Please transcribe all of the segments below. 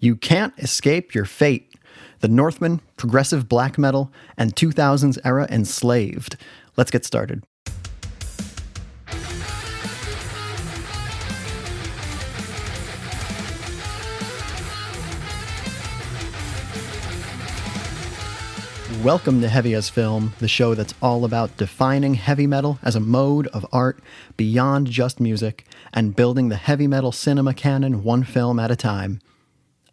You can't escape your fate. The Northman, progressive black metal, and 2000s era Enslaved. Let's get started. Welcome to Heavyasfilm, the show that's all about defining heavy metal as a mode of art beyond just music and building the heavy metal cinema canon one film at a time.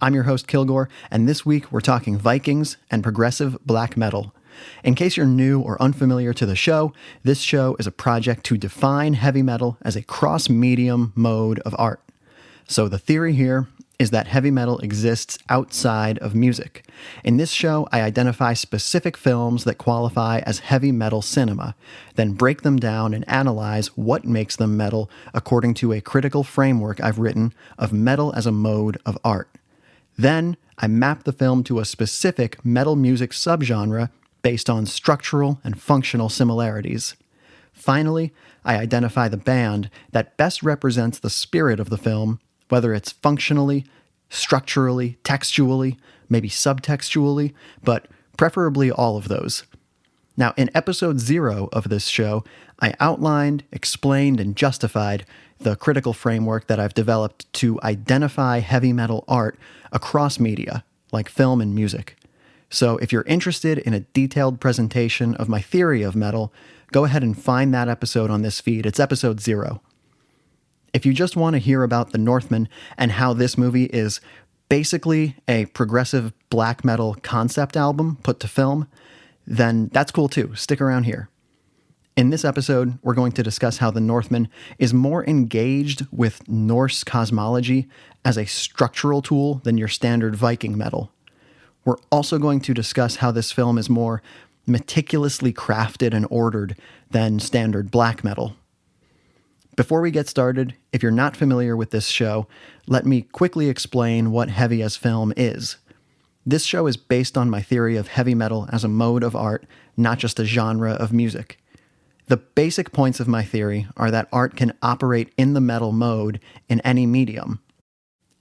I'm your host, Kilgore, and this week we're talking Vikings and progressive black metal. In case you're new or unfamiliar to the show, this show is a project to define heavy metal as a cross-medium mode of art. So the theory here is that heavy metal exists outside of music. In this show, I identify specific films that qualify as heavy metal cinema, then break them down and analyze what makes them metal according to a critical framework I've written of metal as a mode of art. Then, I map the film to a specific metal music subgenre based on structural and functional similarities. Finally, I identify the band that best represents the spirit of the film, whether it's functionally, structurally, textually, maybe subtextually, but preferably all of those. Now, in episode 0 of this show, I outlined, explained, and justified the critical framework that I've developed to identify heavy metal art across media, like film and music. So if you're interested in a detailed presentation of my theory of metal, go ahead and find that episode on this feed. It's episode 0. If you just want to hear about The Northman and how this movie is basically a progressive black metal concept album put to film, then that's cool too. Stick around here. In this episode, we're going to discuss how The Northman is more engaged with Norse cosmology as a structural tool than your standard Viking metal. We're also going to discuss how this film is more meticulously crafted and ordered than standard black metal. Before we get started, if you're not familiar with this show, let me quickly explain what Heavyasfilm is. This show is based on my theory of heavy metal as a mode of art, not just a genre of music. The basic points of my theory are that art can operate in the metal mode in any medium.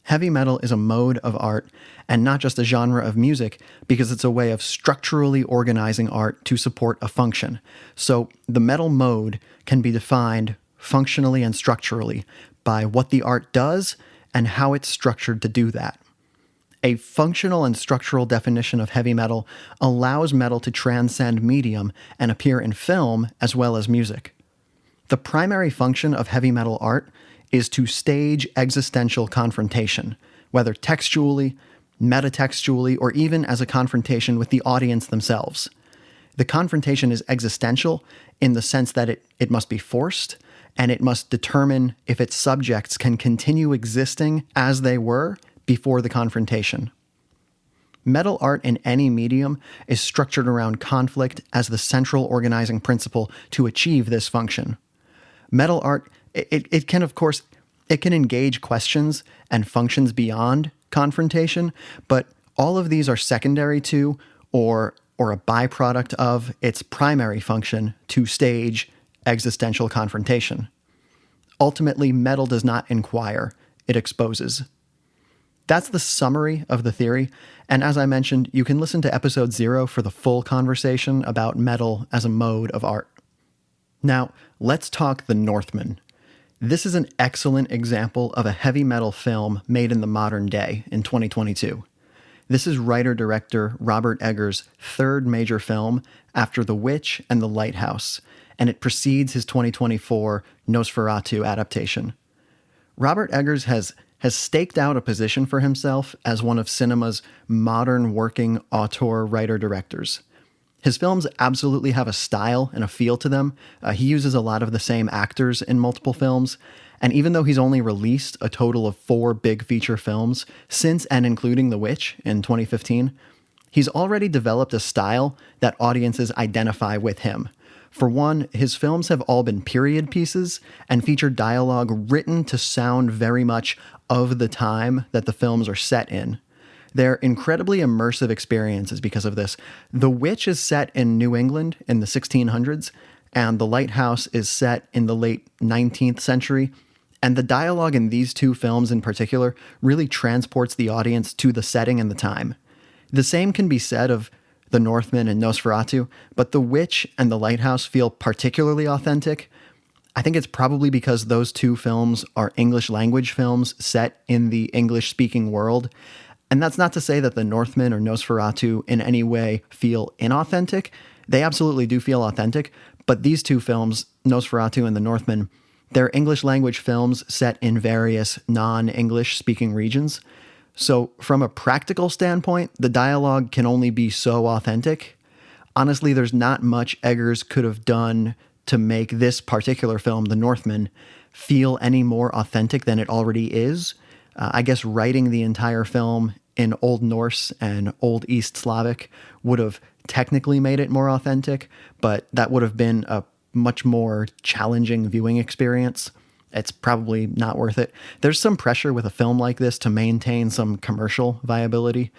Heavy metal is a mode of art and not just a genre of music because it's a way of structurally organizing art to support a function. So the metal mode can be defined functionally and structurally by what the art does and how it's structured to do that. A functional and structural definition of heavy metal allows metal to transcend medium and appear in film as well as music. The primary function of heavy metal art is to stage existential confrontation, whether textually, metatextually, or even as a confrontation with the audience themselves. The confrontation is existential in the sense that it must be forced, and it must determine if its subjects can continue existing as they were before the confrontation. Metal art in any medium is structured around conflict as the central organizing principle to achieve this function. Metal art, it can engage questions and functions beyond confrontation, but all of these are secondary to or a byproduct of its primary function to stage existential confrontation. Ultimately, metal does not inquire, it exposes. That's the summary of the theory, and as I mentioned, you can listen to episode 0 for the full conversation about metal as a mode of art. Now, let's talk The Northman. This is an excellent example of a heavy metal film made in the modern day in 2022. This is writer-director Robert Eggers' third major film after The Witch and The Lighthouse, and it precedes his 2024 Nosferatu adaptation. Robert Eggers has staked out a position for himself as one of cinema's modern working auteur writer-directors. His films absolutely have a style and a feel to them. He uses a lot of the same actors in multiple films, and even though he's only released a total of 4 big feature films since and including The Witch in 2015, he's already developed a style that audiences identify with him. For one, his films have all been period pieces and feature dialogue written to sound very much of the time that the films are set in. They're incredibly immersive experiences because of this. The Witch is set in New England in the 1600s, and The Lighthouse is set in the late 19th century, And the dialogue in these two films in particular really transports the audience to the setting and the time. The same can be said of The Northman and Nosferatu, but The Witch and The Lighthouse feel particularly authentic. I think it's probably because those two films are English language films set in the English-speaking world. And that's not to say that The Northman or Nosferatu in any way feel inauthentic. They absolutely do feel authentic, but these two films, Nosferatu and The Northman, they're English language films set in various non-English speaking regions. So from a practical standpoint, the dialogue can only be so authentic. Honestly, there's not much Eggers could have done to make this particular film, The Northman, feel any more authentic than it already is. I guess writing the entire film in Old Norse and Old East Slavic would have technically made it more authentic, but that would have been a much more challenging viewing experience. It's probably not worth it. There's some pressure with a film like this to maintain some commercial viability.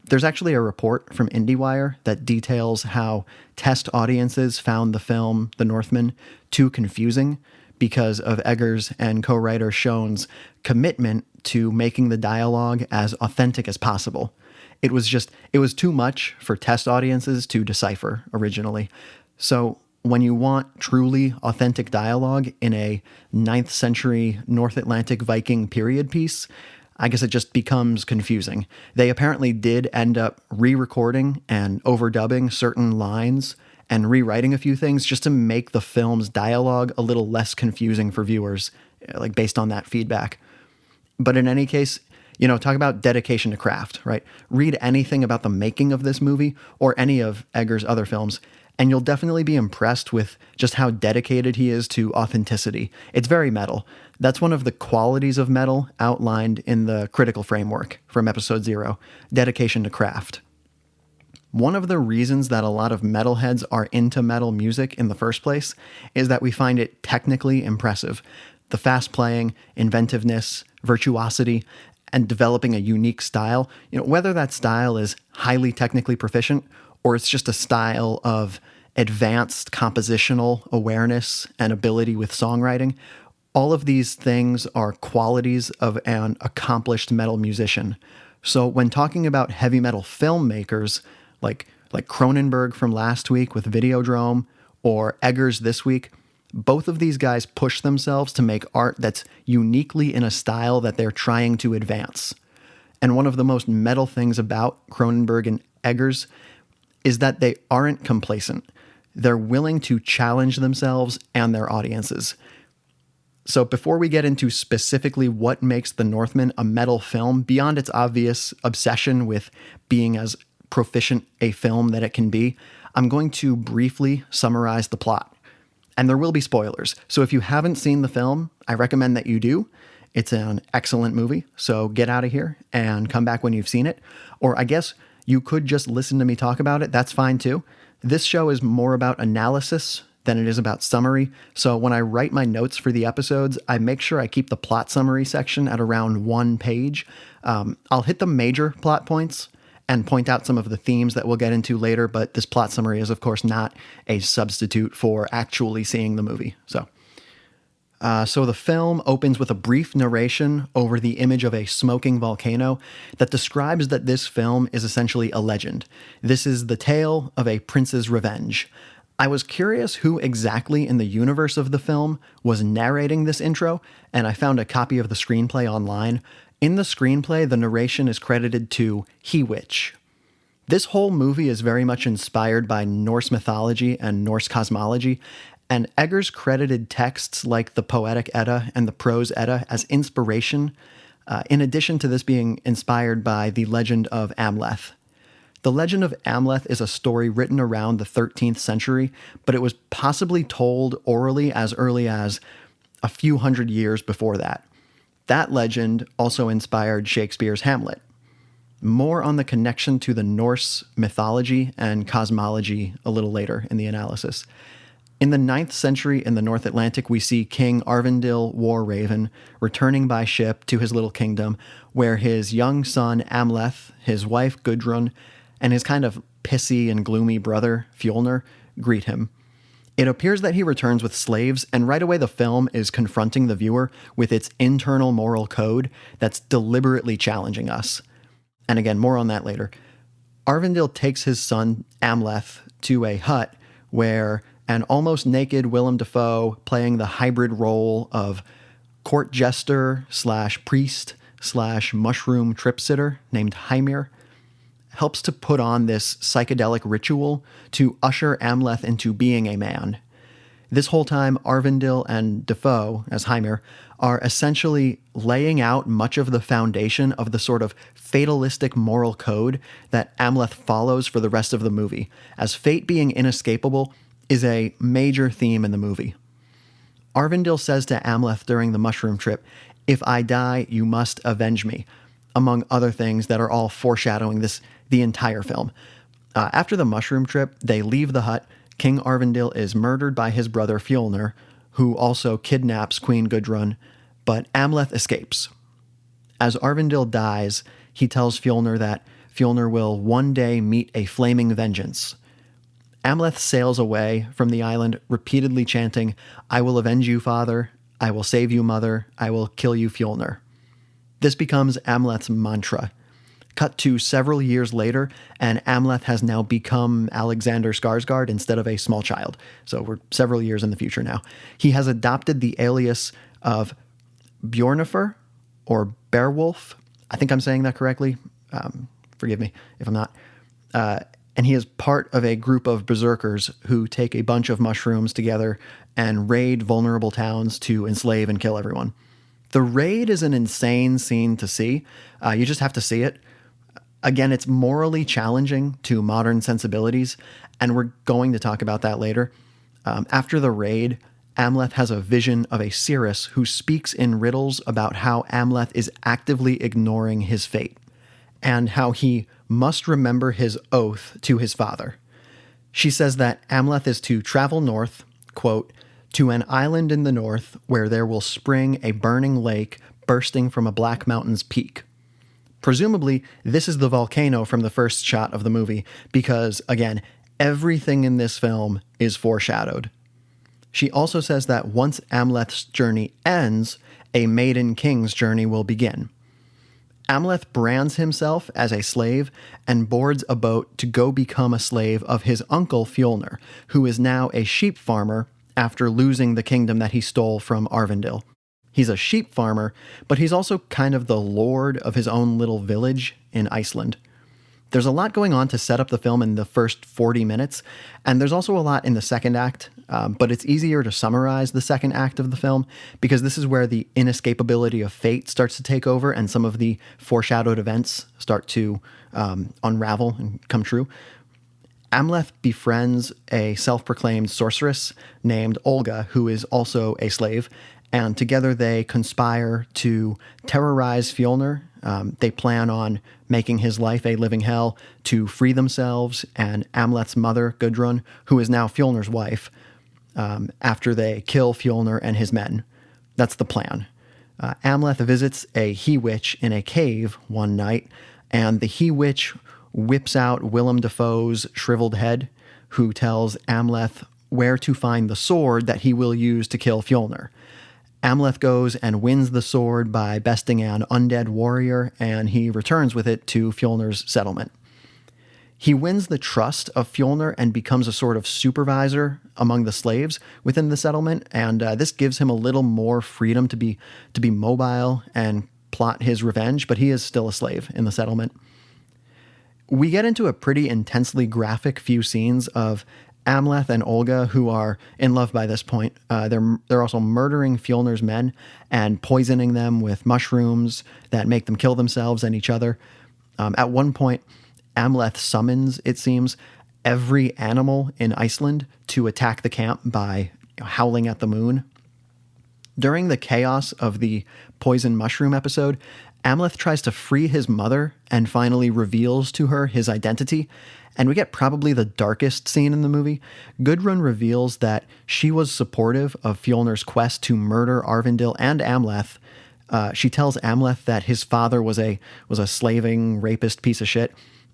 There's actually a report from IndieWire that details how test audiences found the film The Northman too confusing because of Eggers and co-writer Schoen's commitment to making the dialogue as authentic as possible. It was too much for test audiences to decipher originally. So when you want truly authentic dialogue in a 9th century North Atlantic Viking period piece, I guess it just becomes confusing. They apparently did end up re-recording and overdubbing certain lines and rewriting a few things just to make the film's dialogue a little less confusing for viewers, like based on that feedback. But in any case, talk about dedication to craft, right? Read anything about the making of this movie or any of Eggers' other films, and you'll definitely be impressed with just how dedicated he is to authenticity. It's very metal. That's one of the qualities of metal outlined in the critical framework from episode 0, dedication to craft. One of the reasons that a lot of metalheads are into metal music in the first place is that we find it technically impressive. The fast playing, inventiveness, virtuosity, and developing a unique style, whether that style is highly technically proficient or it's just a style of advanced compositional awareness and ability with songwriting, all of these things are qualities of an accomplished metal musician. So when talking about heavy metal filmmakers, like Cronenberg from last week with Videodrome, or Eggers this week, both of these guys push themselves to make art that's uniquely in a style that they're trying to advance. And one of the most metal things about Cronenberg and Eggers is that they aren't complacent. They're willing to challenge themselves and their audiences. So before we get into specifically what makes The Northman a metal film, beyond its obvious obsession with being as proficient a film that it can be, I'm going to briefly summarize the plot. And there will be spoilers. So if you haven't seen the film, I recommend that you do. It's an excellent movie. So get out of here and come back when you've seen it. Or I guess you could just listen to me talk about it. That's fine too. This show is more about analysis than it is about summary. So when I write my notes for the episodes, I make sure I keep the plot summary section at around 1 page. I'll hit the major plot points and point out some of the themes that we'll get into later, but this plot summary is, of course, not a substitute for actually seeing the movie. So the film opens with a brief narration over the image of a smoking volcano that describes that this film is essentially a legend. This is the tale of a prince's revenge. I was curious who exactly in the universe of the film was narrating this intro, and I found a copy of the screenplay online. In the screenplay, the narration is credited to He-Witch. This whole movie is very much inspired by Norse mythology and Norse cosmology, and Eggers credited texts like the Poetic Edda and the Prose Edda as inspiration, in addition to this being inspired by the legend of Amleth. The legend of Amleth is a story written around the 13th century, but it was possibly told orally as early as a few hundred years before that. That legend also inspired Shakespeare's Hamlet. More on the connection to the Norse mythology and cosmology a little later in the analysis. In the 9th century in the North Atlantic, we see King Arvindil Warraven returning by ship to his little kingdom, where his young son Amleth, his wife Gudrun, and his kind of pissy and gloomy brother Fjolnir greet him. It appears that he returns with slaves, and right away the film is confronting the viewer with its internal moral code that's deliberately challenging us. And again, more on that later. Arvindil takes his son, Amleth, to a hut where an almost naked Willem Dafoe, playing the hybrid role of court jester slash priest slash mushroom trip sitter named Hymir, helps to put on this psychedelic ritual to usher Amleth into being a man. This whole time, Arvindil and Dafoe, as Hymir, are essentially laying out much of the foundation of the sort of fatalistic moral code that Amleth follows for the rest of the movie, as fate being inescapable is a major theme in the movie. Arvindil says to Amleth during the mushroom trip, "If I die, you must avenge me," among other things that are all foreshadowing the entire film. After the mushroom trip, they leave the hut. King Arvindil is murdered by his brother Fjolnir, who also kidnaps Queen Gudrun, but Amleth escapes. As Arvindil dies, he tells Fjolnir that Fjolnir will one day meet a flaming vengeance. Amleth sails away from the island, repeatedly chanting, "I will avenge you, father. I will save you, mother. I will kill you, Fjolnir." This becomes Amleth's mantra. Cut to several years later, and Amleth has now become Alexander Skarsgård instead of a small child. So we're several years in the future now. He has adopted the alias of Bjornifer, or Beowulf. I think I'm saying that correctly. Forgive me if I'm not. And he is part of a group of berserkers who take a bunch of mushrooms together and raid vulnerable towns to enslave and kill everyone. The raid is an insane scene to see. You just have to see it. Again, it's morally challenging to modern sensibilities, and we're going to talk about that later. After the raid, Amleth has a vision of a seeress who speaks in riddles about how Amleth is actively ignoring his fate, and how he must remember his oath to his father. She says that Amleth is to travel north, quote, "to an island in the north where there will spring a burning lake bursting from a black mountain's peak." Presumably, this is the volcano from the first shot of the movie, because, again, everything in this film is foreshadowed. She also says that once Amleth's journey ends, a maiden king's journey will begin. Amleth brands himself as a slave and boards a boat to go become a slave of his uncle Fjolnir, who is now a sheep farmer after losing the kingdom that he stole from Arvindil. He's a sheep farmer, but he's also kind of the lord of his own little village in Iceland. There's a lot going on to set up the film in the first 40 minutes, and there's also a lot in the second act, but it's easier to summarize the second act of the film because this is where the inescapability of fate starts to take over and some of the foreshadowed events start to unravel and come true. Amleth befriends a self-proclaimed sorceress named Olga, who is also a slave, and together they conspire to terrorize Fjolnir. They plan on making his life a living hell to free themselves and Amleth's mother, Gudrun, who is now Fjolnir's wife, after they kill Fjolnir and his men. That's the plan. Amleth visits a he-witch in a cave one night, and the he-witch whips out Willem Dafoe's shriveled head, who tells Amleth where to find the sword that he will use to kill Fjolnir. Amleth goes and wins the sword by besting an undead warrior, and he returns with it to Fjolnir's settlement. He wins the trust of Fjolnir and becomes a sort of supervisor among the slaves within the settlement, and this gives him a little more freedom to be mobile and plot his revenge, but he is still a slave in the settlement. We get into a pretty intensely graphic few scenes of Amleth and Olga, who are in love by this point. They're also murdering Fjolnir's men and poisoning them with mushrooms that make them kill themselves and each other. At one point, Amleth summons, it seems, every animal in Iceland to attack the camp by howling at the moon. During the chaos of the poison mushroom episode, Amleth tries to free his mother and finally reveals to her his identity, and we get probably the darkest scene in the movie. Gudrun reveals that she was supportive of Fjolnir's quest to murder Arvindil and Amleth. She tells Amleth that his father was a slaving, rapist piece of shit,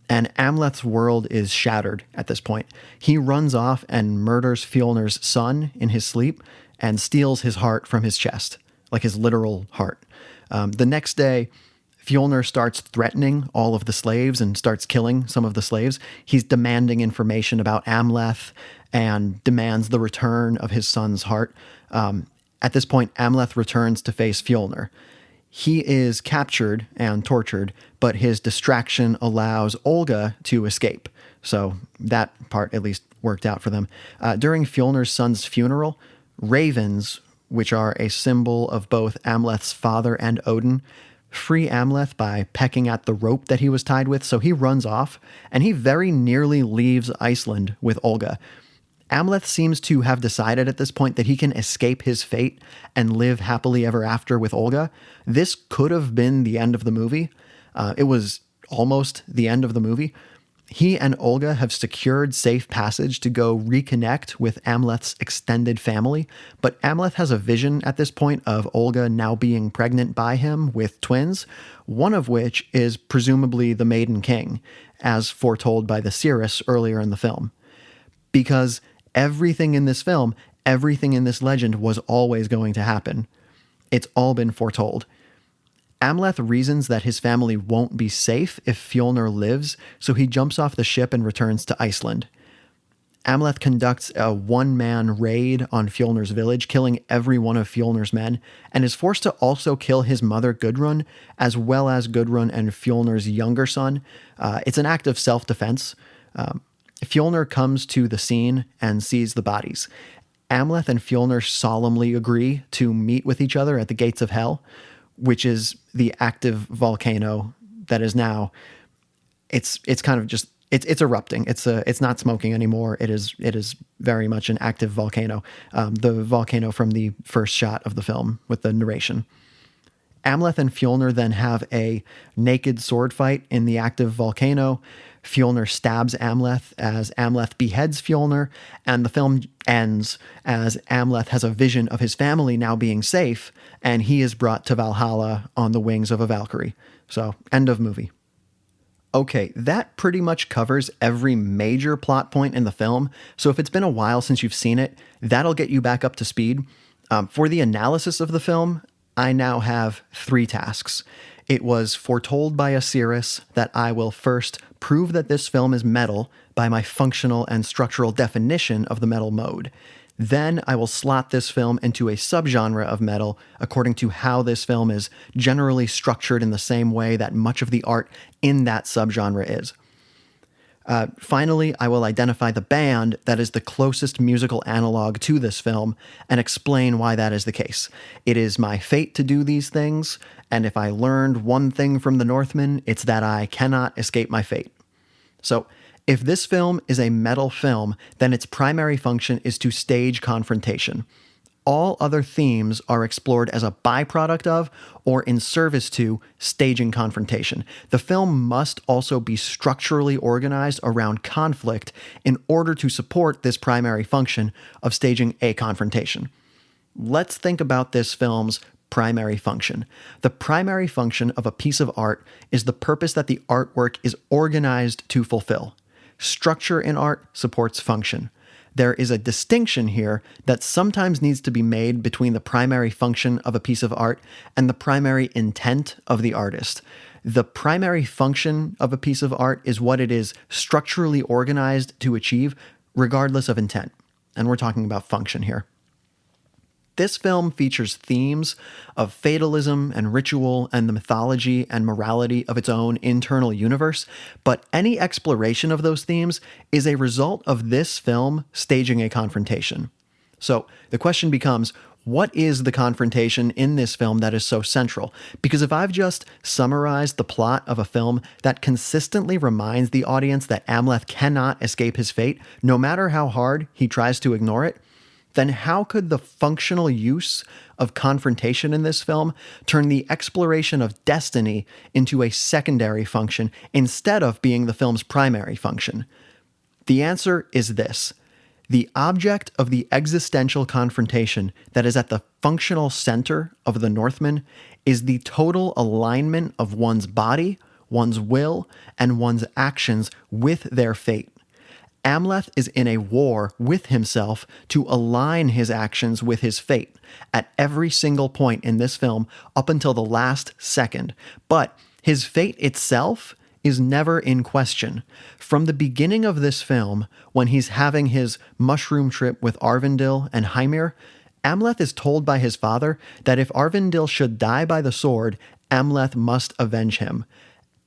and Amleth's world is shattered at this point. He runs off and murders Fjolnir's son in his sleep and steals his heart from his chest, like his literal heart. The next day, Fjolnir starts threatening all of the slaves and starts killing some of the slaves. He's demanding information about Amleth and demands the return of his son's heart. At this point, Amleth returns to face Fjolnir. He is captured and tortured, but his distraction allows Olga to escape. So that part at least worked out for them. During Fjolnir's son's funeral, ravens, which are a symbol of both Amleth's father and Odin, free Amleth by pecking at the rope that he was tied with. So he runs off, and he very nearly leaves Iceland with Olga. Amleth seems to have decided at this point that he can escape his fate and live happily ever after with Olga. This could have been the end of the movie. It was almost the end of the movie. He and Olga have secured safe passage to go reconnect with Amleth's extended family, but Amleth has a vision at this point of Olga now being pregnant by him with twins, one of which is presumably the Maiden King, as foretold by the seeress earlier in the film. Because everything in this film, everything in this legend was always going to happen. It's all been foretold. Amleth reasons that his family won't be safe if Fjolnir lives, so he jumps off the ship and returns to Iceland. Amleth conducts a one-man raid on Fjolnir's village, killing every one of Fjolnir's men, and is forced to also kill his mother Gudrun, as well as Gudrun and Fjolnir's younger son. It's an act of self-defense. Fjolnir comes to the scene and sees the bodies. Amleth and Fjolnir solemnly agree to meet with each other at the gates of Hell, which is the active volcano that is now, it's kind of just, it's erupting. It's not smoking anymore. It is very much an active volcano. The volcano from the first shot of the film with the narration. Amleth and Fjolnir then have a naked sword fight in the active volcano. Fjolnir stabs Amleth as Amleth beheads Fjolnir, and the film ends as Amleth has a vision of his family now being safe, and he is brought to Valhalla on the wings of a Valkyrie. So, end of movie. Okay, that pretty much covers every major plot point in the film, so if it's been a while since you've seen it, that'll get you back up to speed. For the analysis of the film, I now have 3 tasks. It was foretold by a seeress that I will first prove that this film is metal by my functional and structural definition of the metal mode. Then I will slot this film into a subgenre of metal according to how this film is generally structured in the same way that much of the art in that subgenre is. Finally, I will identify the band that is the closest musical analog to this film and explain why that is the case. It is my fate to do these things, and if I learned one thing from the Northman, it's that I cannot escape my fate. So, if this film is a metal film, then its primary function is to stage confrontation. All other themes are explored as a byproduct of, or in service to, staging confrontation. The film must also be structurally organized around conflict in order to support this primary function of staging a confrontation. Let's think about this film's primary function. The primary function of a piece of art is the purpose that the artwork is organized to fulfill. Structure in art supports function. There is a distinction here that sometimes needs to be made between the primary function of a piece of art and the primary intent of the artist. The primary function of a piece of art is what it is structurally organized to achieve, regardless of intent. And we're talking about function here. This film features themes of fatalism and ritual and the mythology and morality of its own internal universe, but any exploration of those themes is a result of this film staging a confrontation. So the question becomes, what is the confrontation in this film that is so central? Because if I've just summarized the plot of a film that consistently reminds the audience that Amleth cannot escape his fate, no matter how hard he tries to ignore it, then how could the functional use of confrontation in this film turn the exploration of destiny into a secondary function instead of being the film's primary function? The answer is this. The object of the existential confrontation that is at the functional center of the Northman is the total alignment of one's body one's will, and one's actions with their fate. Amleth is in a war with himself to align his actions with his fate at every single point in this film up until the last second. But his fate itself is never in question. From the beginning of this film, when he's having his mushroom trip with Arvindil and Hymir, Amleth is told by his father that if Arvindil should die by the sword, Amleth must avenge him.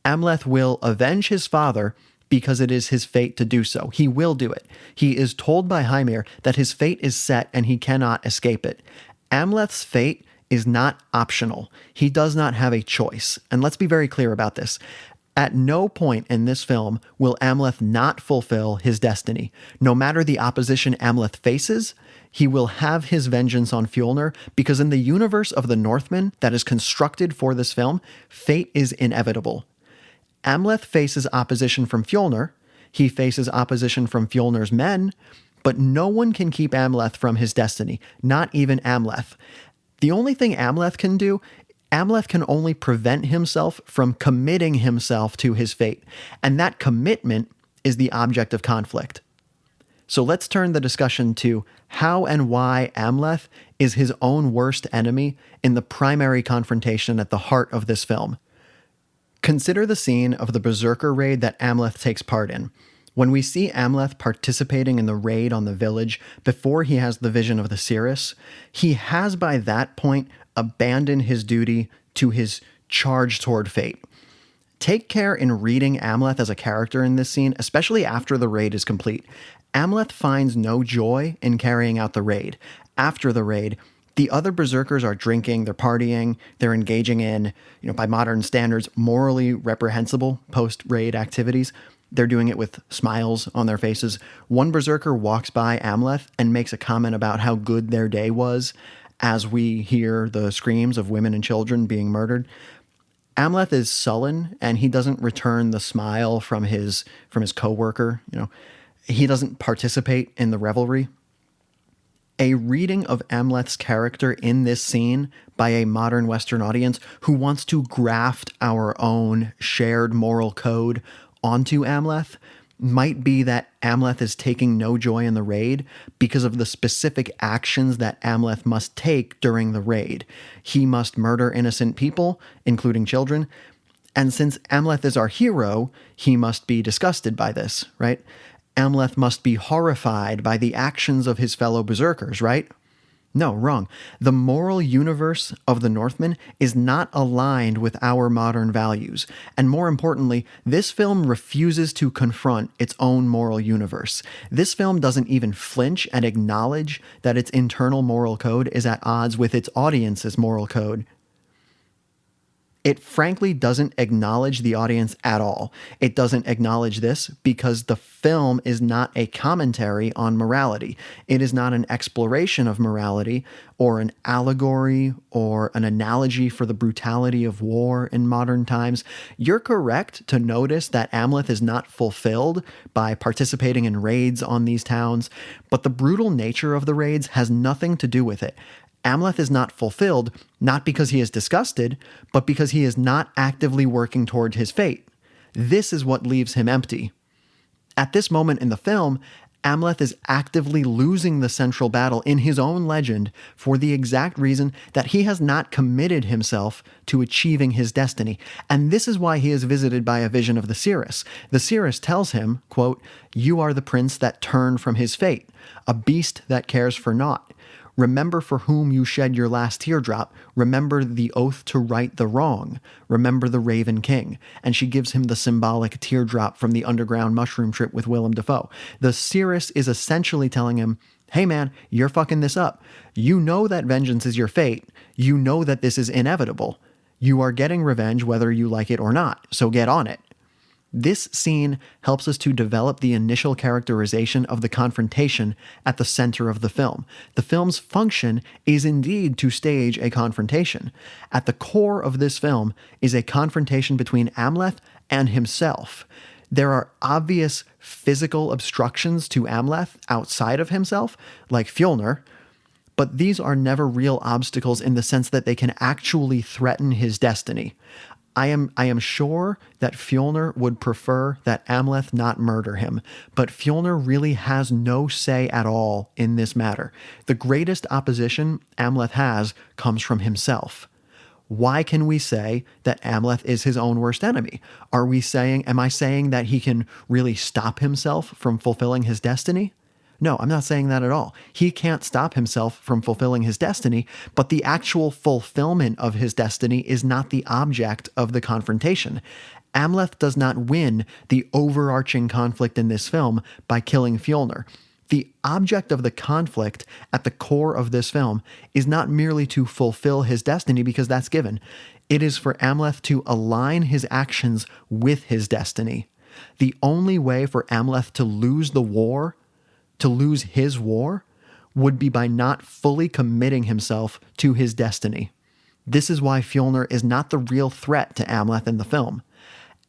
Amleth will avenge his father because it is his fate to do so. He will do it. He is told by Hymir that his fate is set and he cannot escape it. Amleth's fate is not optional. He does not have a choice. And let's be very clear about this. At no point in this film will Amleth not fulfill his destiny. No matter the opposition Amleth faces, he will have his vengeance on Fjolnir, because in the universe of the Northmen that is constructed for this film, fate is inevitable. Amleth faces opposition from Fjolnir, he faces opposition from Fjolnir's men, but no one can keep Amleth from his destiny, not even Amleth. The only thing Amleth can do, Amleth can only prevent himself from committing himself to his fate, and that commitment is the object of conflict. So let's turn the discussion to how and why Amleth is his own worst enemy in the primary confrontation at the heart of this film. Consider the scene of the Berserker raid that Amleth takes part in. When we see Amleth participating in the raid on the village before he has the vision of the Cirrus, he has by that point abandoned his duty to his charge toward fate. Take care in reading Amleth as a character in this scene, especially after the raid is complete. Amleth finds no joy in carrying out the raid. After the raid, the other berserkers are drinking, they're partying, they're engaging in, by modern standards, morally reprehensible post-raid activities. They're doing it with smiles on their faces. One berserker walks by Amleth and makes a comment about how good their day was as we hear the screams of women and children being murdered. Amleth is sullen, and he doesn't return the smile from his coworker. He doesn't participate in the revelry. A reading of Amleth's character in this scene by a modern Western audience who wants to graft our own shared moral code onto Amleth might be that Amleth is taking no joy in the raid because of the specific actions that Amleth must take during the raid. He must murder innocent people, including children, and since Amleth is our hero, he must be disgusted by this, right? Amleth must be horrified by the actions of his fellow berserkers, right? No, wrong. The moral universe of the Northmen is not aligned with our modern values. And more importantly, this film refuses to confront its own moral universe. This film doesn't even flinch and acknowledge that its internal moral code is at odds with its audience's moral code. It frankly doesn't acknowledge the audience at all. It doesn't acknowledge this because the film is not a commentary on morality. It is not an exploration of morality or an allegory or an analogy for the brutality of war in modern times. You're correct to notice that Amleth is not fulfilled by participating in raids on these towns, but the brutal nature of the raids has nothing to do with it. Amleth is not fulfilled, not because he is disgusted, but because he is not actively working toward his fate. This is what leaves him empty. At this moment in the film, Amleth is actively losing the central battle in his own legend for the exact reason that he has not committed himself to achieving his destiny. And this is why he is visited by a vision of the Cirrus. The Cirrus tells him, quote, "You are the prince that turned from his fate, a beast that cares for naught. Remember for whom you shed your last teardrop. Remember the oath to right the wrong. Remember the Raven King." And she gives him the symbolic teardrop from the underground mushroom trip with Willem Dafoe. The Cirrus is essentially telling him, hey man, you're fucking this up. You know that vengeance is your fate. You know that this is inevitable. You are getting revenge whether you like it or not, so get on it. This scene helps us to develop the initial characterization of the confrontation at the center of the film. The film's function is indeed to stage a confrontation. At the core of this film is a confrontation between Amleth and himself. There are obvious physical obstructions to Amleth outside of himself, like Fjolnir, but these are never real obstacles in the sense that they can actually threaten his destiny. I am sure that Fjolnir would prefer that Amleth not murder him, but Fjolnir really has no say at all in this matter. The greatest opposition Amleth has comes from himself. Why can we say that Amleth is his own worst enemy? Am I saying that he can really stop himself from fulfilling his destiny? No, I'm not saying that at all. He can't stop himself from fulfilling his destiny, but the actual fulfillment of his destiny is not the object of the confrontation. Amleth does not win the overarching conflict in this film by killing Fjolnir. The object of the conflict at the core of this film is not merely to fulfill his destiny, because that's given. It is for Amleth to align his actions with his destiny. The only way for Amleth to lose his war, would be by not fully committing himself to his destiny. This is why Fjolnir is not the real threat to Amleth in the film.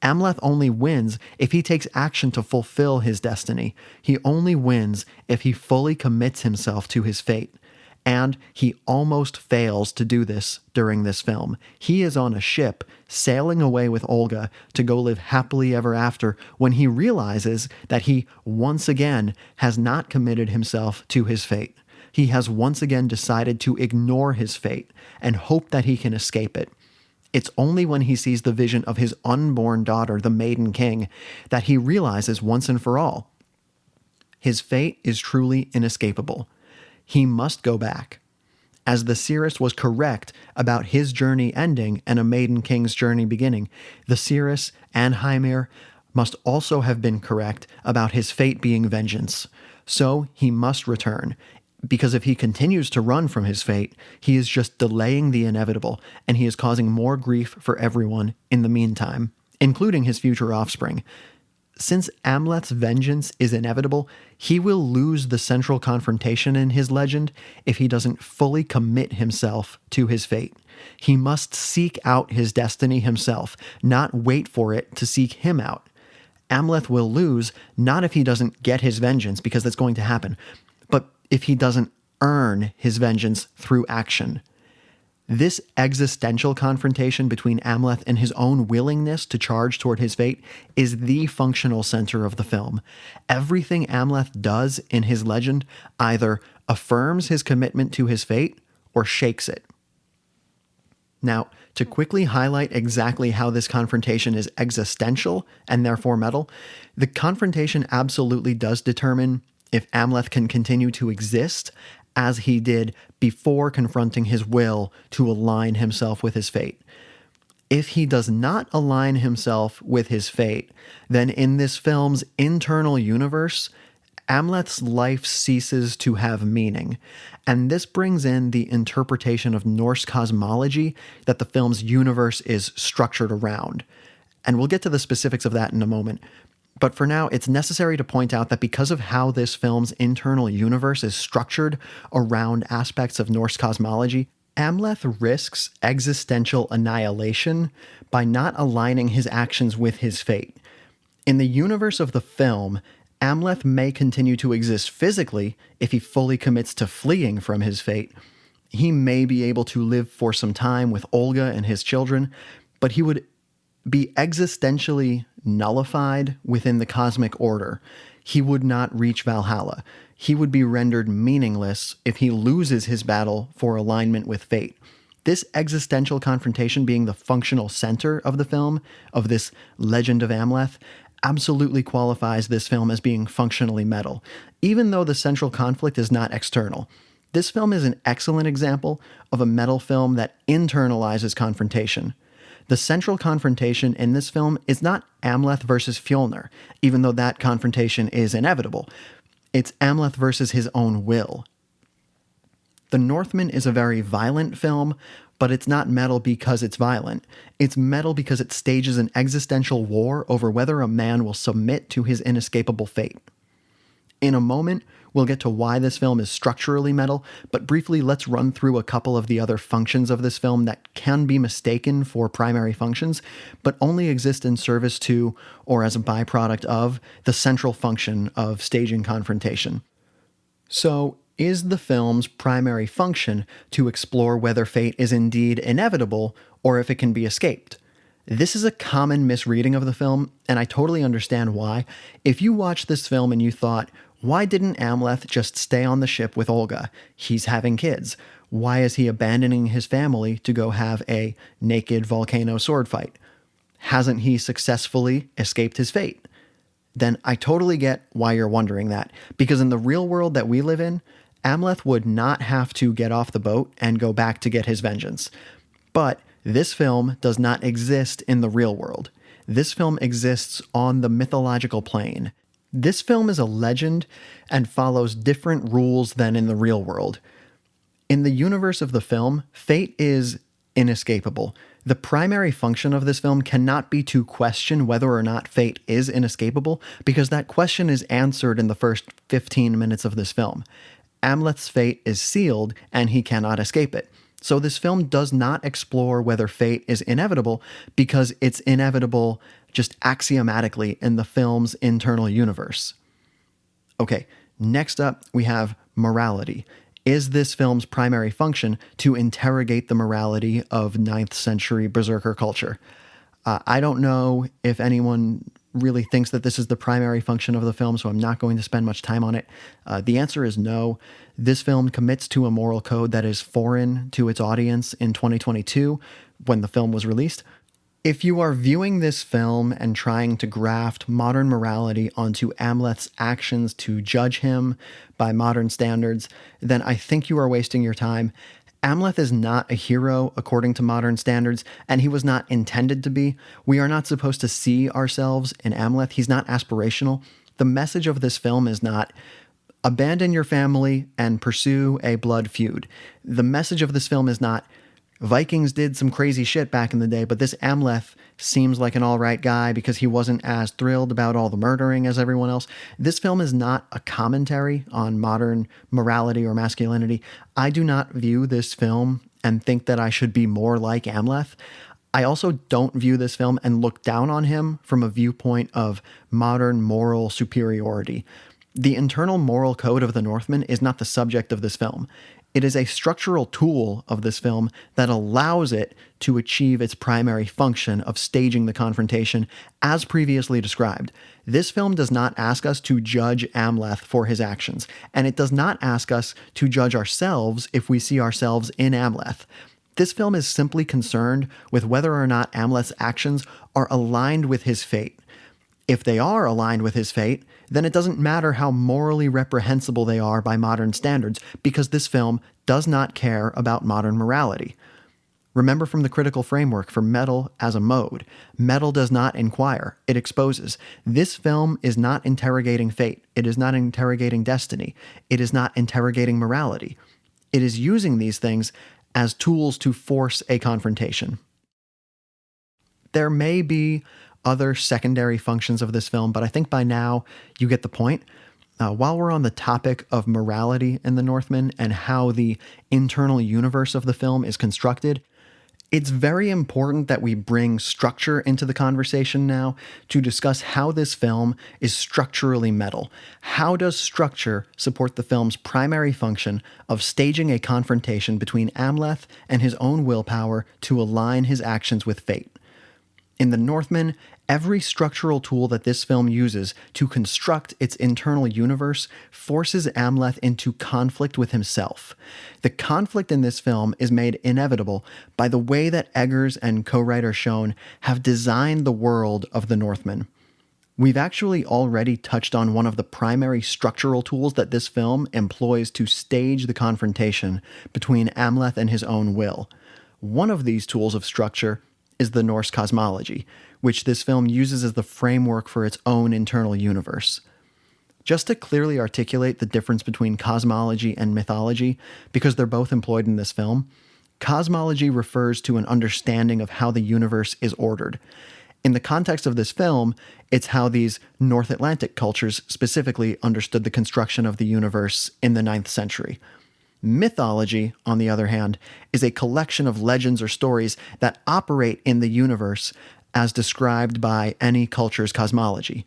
Amleth only wins if he takes action to fulfill his destiny. He only wins if he fully commits himself to his fate. And he almost fails to do this during this film. He is on a ship sailing away with Olga to go live happily ever after when he realizes that he once again has not committed himself to his fate. He has once again decided to ignore his fate and hope that he can escape it. It's only when he sees the vision of his unborn daughter, the Maiden King, that he realizes once and for all, his fate is truly inescapable. He must go back. As the seeress was correct about his journey ending and a Maiden King's journey beginning, the seeress and Hymir must also have been correct about his fate being vengeance. So he must return, because if he continues to run from his fate, he is just delaying the inevitable, and he is causing more grief for everyone in the meantime, including his future offspring. Since Amleth's vengeance is inevitable, he will lose the central confrontation in his legend if he doesn't fully commit himself to his fate. He must seek out his destiny himself, not wait for it to seek him out. Amleth will lose, not if he doesn't get his vengeance, because that's going to happen, but if he doesn't earn his vengeance through action. This existential confrontation between Amleth and his own willingness to charge toward his fate is the functional center of the film. Everything Amleth does in his legend either affirms his commitment to his fate or shakes it. Now, to quickly highlight exactly how this confrontation is existential and therefore metal, the confrontation absolutely does determine if Amleth can continue to exist as he did before confronting his will to align himself with his fate. If he does not align himself with his fate, then in this film's internal universe, Amleth's life ceases to have meaning. And this brings in the interpretation of Norse cosmology that the film's universe is structured around. And we'll get to the specifics of that in a moment. But for now, it's necessary to point out that because of how this film's internal universe is structured around aspects of Norse cosmology, Amleth risks existential annihilation by not aligning his actions with his fate. In the universe of the film, Amleth may continue to exist physically if he fully commits to fleeing from his fate. He may be able to live for some time with Olga and his children, but he would be existentially nullified within the cosmic order. He would not reach Valhalla. He would be rendered meaningless if he loses his battle for alignment with fate. This existential confrontation being the functional center of the film, of this legend of Amleth, absolutely qualifies this film as being functionally metal, even though the central conflict is not external. This film is an excellent example of a metal film that internalizes confrontation. The central confrontation in this film is not Amleth versus Fjolnir, even though that confrontation is inevitable. It's Amleth versus his own will. The Northman is a very violent film, but it's not metal because it's violent. It's metal because it stages an existential war over whether a man will submit to his inescapable fate. In a moment, we'll get to why this film is structurally metal, but briefly let's run through a couple of the other functions of this film that can be mistaken for primary functions, but only exist in service to, or as a byproduct of, the central function of staging confrontation. So, is the film's primary function to explore whether fate is indeed inevitable or if it can be escaped? This is a common misreading of the film, and I totally understand why. If you watched this film and you thought, why didn't Amleth just stay on the ship with Olga? He's having kids. Why is he abandoning his family to go have a naked volcano sword fight? Hasn't he successfully escaped his fate? Then I totally get why you're wondering that, because in the real world that we live in, Amleth would not have to get off the boat and go back to get his vengeance. But this film does not exist in the real world. This film exists on the mythological plane. This film is a legend and follows different rules than in the real world. In the universe of the film, fate is inescapable. The primary function of this film cannot be to question whether or not fate is inescapable, because that question is answered in the first 15 minutes of this film. Amleth's fate is sealed, and he cannot escape it. So this film does not explore whether fate is inevitable, because it's inevitable just axiomatically in the film's internal universe. Okay, next up we have morality. Is this film's primary function to interrogate the morality of 9th century berserker culture? I don't know if anyone really thinks that this is the primary function of the film, so I'm not going to spend much time on it. The answer is no. This film commits to a moral code that is foreign to its audience in 2022 when the film was released. If you are viewing this film and trying to graft modern morality onto Amleth's actions to judge him by modern standards, then I think you are wasting your time. Amleth is not a hero according to modern standards, and he was not intended to be. We are not supposed to see ourselves in Amleth. He's not aspirational. The message of this film is not abandon your family and pursue a blood feud. The message of this film is not Vikings did some crazy shit back in the day, but this Amleth seems like an all right guy because he wasn't as thrilled about all the murdering as everyone else. This film is not a commentary on modern morality or masculinity. I do not view this film and think that I should be more like Amleth. I also don't view this film and look down on him from a viewpoint of modern moral superiority. The internal moral code of the Northman is not the subject of this film. It is a structural tool of this film that allows it to achieve its primary function of staging the confrontation as previously described. This film does not ask us to judge Amleth for his actions, and it does not ask us to judge ourselves if we see ourselves in Amleth. This film is simply concerned with whether or not Amleth's actions are aligned with his fate. If they are aligned with his fate, then it doesn't matter how morally reprehensible they are by modern standards, because this film does not care about modern morality. Remember from the critical framework for metal as a mode, metal does not inquire, it exposes. This film is not interrogating fate, it is not interrogating destiny, it is not interrogating morality. It is using these things as tools to force a confrontation. There may be other secondary functions of this film, but I think by now you get the point. While we're on the topic of morality in the Northman and how the internal universe of the film is constructed, it's very important that we bring structure into the conversation now to discuss how this film is structurally metal. How does structure support the film's primary function of staging a confrontation between Amleth and his own willpower to align his actions with fate? In The Northman, every structural tool that this film uses to construct its internal universe forces Amleth into conflict with himself. The conflict in this film is made inevitable by the way that Eggers and co-writer Schoen have designed the world of The Northman. We've actually already touched on one of the primary structural tools that this film employs to stage the confrontation between Amleth and his own will. One of these tools of structure is the Norse cosmology, which this film uses as the framework for its own internal universe. Just to clearly articulate the difference between cosmology and mythology, because they're both employed in this film, cosmology refers to an understanding of how the universe is ordered. In the context of this film, it's how these North Atlantic cultures specifically understood the construction of the universe in the 9th century. Mythology, on the other hand, is a collection of legends or stories that operate in the universe as described by any culture's cosmology.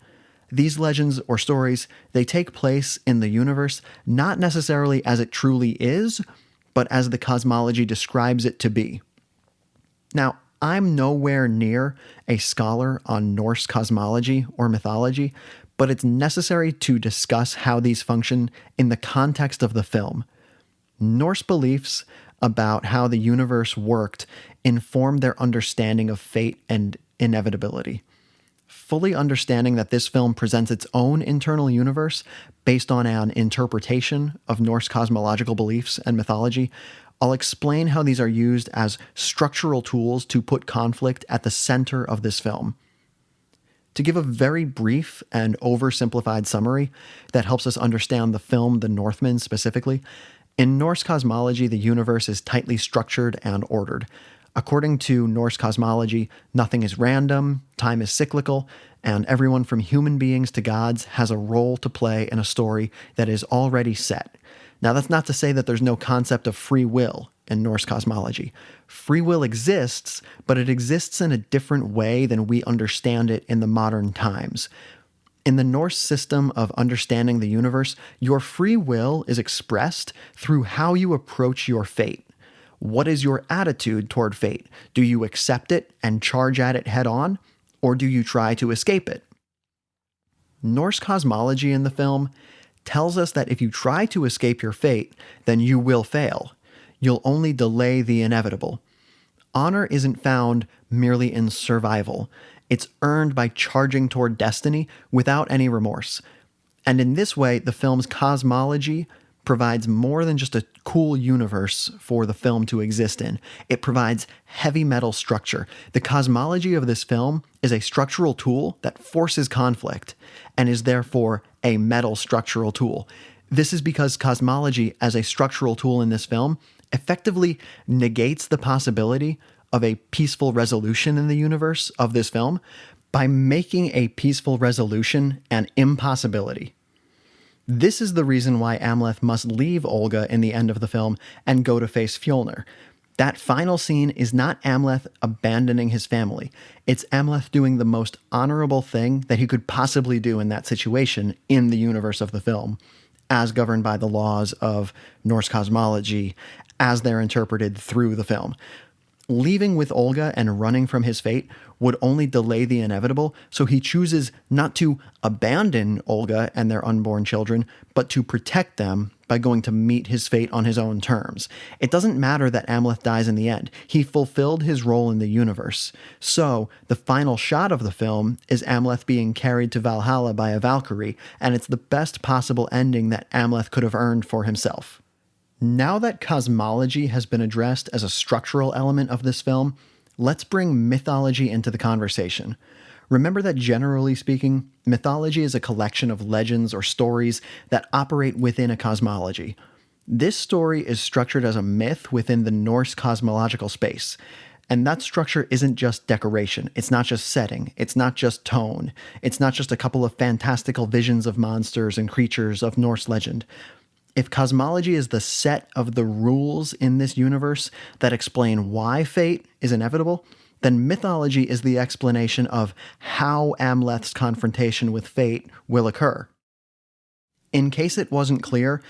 These legends or stories, they take place in the universe not necessarily as it truly is, but as the cosmology describes it to be. Now, I'm nowhere near a scholar on Norse cosmology or mythology, but it's necessary to discuss how these function in the context of the film. Norse beliefs about how the universe worked informed their understanding of fate and inevitability. Fully understanding that this film presents its own internal universe based on an interpretation of Norse cosmological beliefs and mythology, I'll explain how these are used as structural tools to put conflict at the center of this film. To give a very brief and oversimplified summary that helps us understand the film The Northman specifically, in Norse cosmology, the universe is tightly structured and ordered. According to Norse cosmology, nothing is random, time is cyclical, and everyone from human beings to gods has a role to play in a story that is already set. Now, that's not to say that there's no concept of free will in Norse cosmology. Free will exists, but it exists in a different way than we understand it in the modern times. In the Norse system of understanding the universe, your free will is expressed through how you approach your fate. What is your attitude toward fate? Do you accept it and charge at it head on, or do you try to escape it? Norse cosmology in the film tells us that if you try to escape your fate, then you will fail. You'll only delay the inevitable. Honor isn't found merely in survival. It's earned by charging toward destiny without any remorse. And in this way, the film's cosmology provides more than just a cool universe for the film to exist in. It provides heavy metal structure. The cosmology of this film is a structural tool that forces conflict and is therefore a metal structural tool. This is because cosmology as a structural tool in this film effectively negates the possibility of a peaceful resolution in the universe of this film by making a peaceful resolution an impossibility. This is the reason why Amleth must leave Olga in the end of the film and go to face Fjolnir. That final scene is not Amleth abandoning his family. It's Amleth doing the most honorable thing that he could possibly do in that situation in the universe of the film, as governed by the laws of Norse cosmology, as they're interpreted through the film. Leaving with Olga and running from his fate would only delay the inevitable, so he chooses not to abandon Olga and their unborn children, but to protect them by going to meet his fate on his own terms. It doesn't matter that Amleth dies in the end. He fulfilled his role in the universe. So, the final shot of the film is Amleth being carried to Valhalla by a Valkyrie, and it's the best possible ending that Amleth could have earned for himself. Now that cosmology has been addressed as a structural element of this film, let's bring mythology into the conversation. Remember that generally speaking, mythology is a collection of legends or stories that operate within a cosmology. This story is structured as a myth within the Norse cosmological space. And that structure isn't just decoration. It's not just setting. It's not just tone. It's not just a couple of fantastical visions of monsters and creatures of Norse legend. If cosmology is the set of the rules in this universe that explain why fate is inevitable, then mythology is the explanation of how Amleth's confrontation with fate will occur. In case it wasn't clear,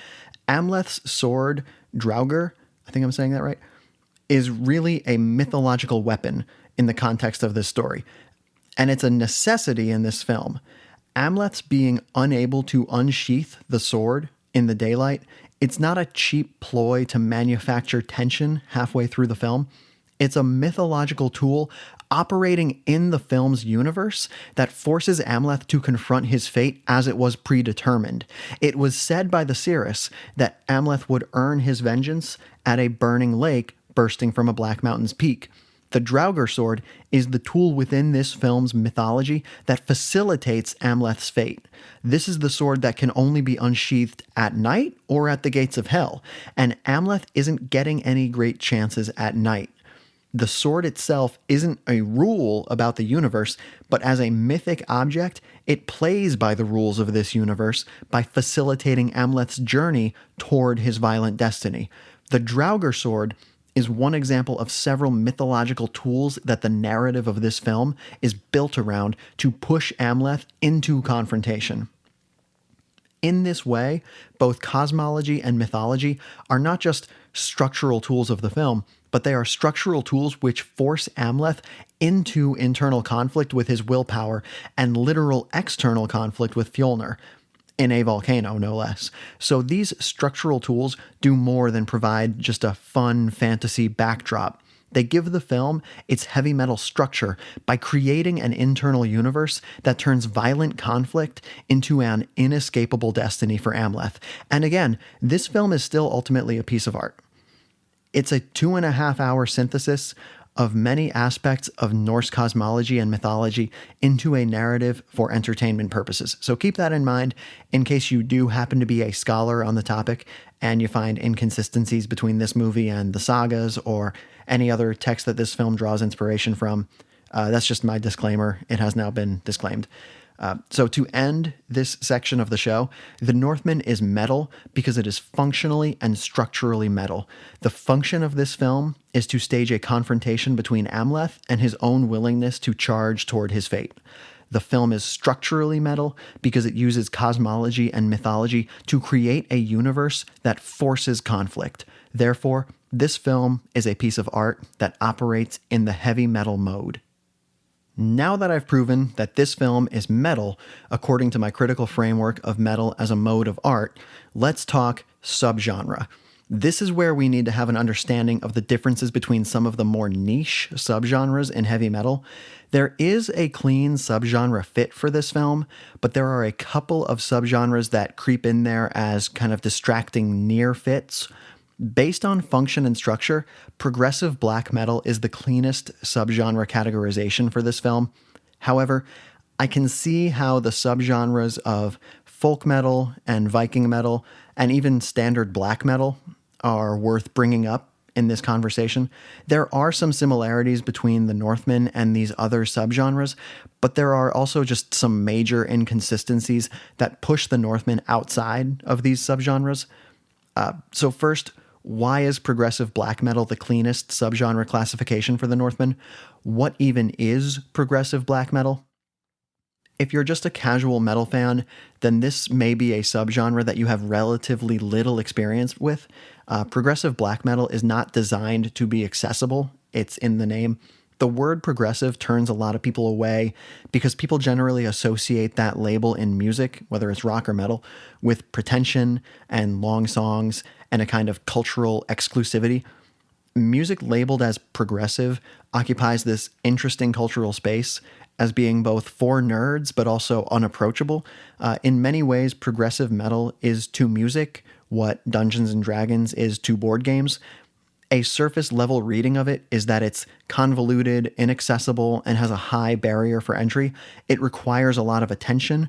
Amleth's sword, Draugr, I think I'm saying that right, is really a mythological weapon in the context of this story. And it's a necessity in this film. Amleth's being unable to unsheath the sword in the daylight, it's not a cheap ploy to manufacture tension halfway through the film. It's a mythological tool operating in the film's universe that forces Amleth to confront his fate as it was predetermined. It was said by the seeress that Amleth would earn his vengeance at a burning lake bursting from a Black Mountain's peak. The Draugr sword is the tool within this film's mythology that facilitates Amleth's fate. This is the sword that can only be unsheathed at night or at the gates of hell, and Amleth isn't getting any great chances at night. The sword itself isn't a rule about the universe, but as a mythic object, it plays by the rules of this universe by facilitating Amleth's journey toward his violent destiny. The Draugr sword is one example of several mythological tools that the narrative of this film is built around to push Amleth into confrontation. In this way, both cosmology and mythology are not just structural tools of the film, but they are structural tools which force Amleth into internal conflict with his willpower and literal external conflict with Fjolnir, in a volcano, no less. So these structural tools do more than provide just a fun fantasy backdrop. They give the film its heavy metal structure by creating an internal universe that turns violent conflict into an inescapable destiny for Amleth. And again, this film is still ultimately a piece of art. It's a 2.5-hour synthesis of many aspects of Norse cosmology and mythology into a narrative for entertainment purposes. So keep that in mind in case you do happen to be a scholar on the topic and you find inconsistencies between this movie and the sagas or any other text that this film draws inspiration from. That's just my disclaimer. It has now been disclaimed. So to end this section of the show, The Northman is metal because it is functionally and structurally metal. The function of this film is to stage a confrontation between Amleth and his own willingness to charge toward his fate. The film is structurally metal because it uses cosmology and mythology to create a universe that forces conflict. Therefore, this film is a piece of art that operates in the heavy metal mode. Now that I've proven that this film is metal, according to my critical framework of metal as a mode of art, let's talk subgenre. This is where we need to have an understanding of the differences between some of the more niche subgenres in heavy metal. There is a clean subgenre fit for this film, but there are a couple of subgenres that creep in there as kind of distracting near fits. Based on function and structure, progressive black metal is the cleanest subgenre categorization for this film. However, I can see how the subgenres of folk metal and Viking metal and even standard black metal are worth bringing up in this conversation. There are some similarities between the Northman and these other subgenres, but there are also just some major inconsistencies that push the Northman outside of these subgenres. So first, why is progressive black metal the cleanest subgenre classification for the Northman? What even is progressive black metal? If you're just a casual metal fan, then this may be a subgenre that you have relatively little experience with. Progressive black metal is not designed to be accessible. It's in the name. The word progressive turns a lot of people away because people generally associate that label in music, whether it's rock or metal, with pretension and long songs and a kind of cultural exclusivity. Music labeled as progressive occupies this interesting cultural space as being both for nerds but also unapproachable. In many ways, progressive metal is to music what Dungeons and Dragons is to board games. A surface level reading of it is that it's convoluted, inaccessible, and has a high barrier for entry. It requires a lot of attention,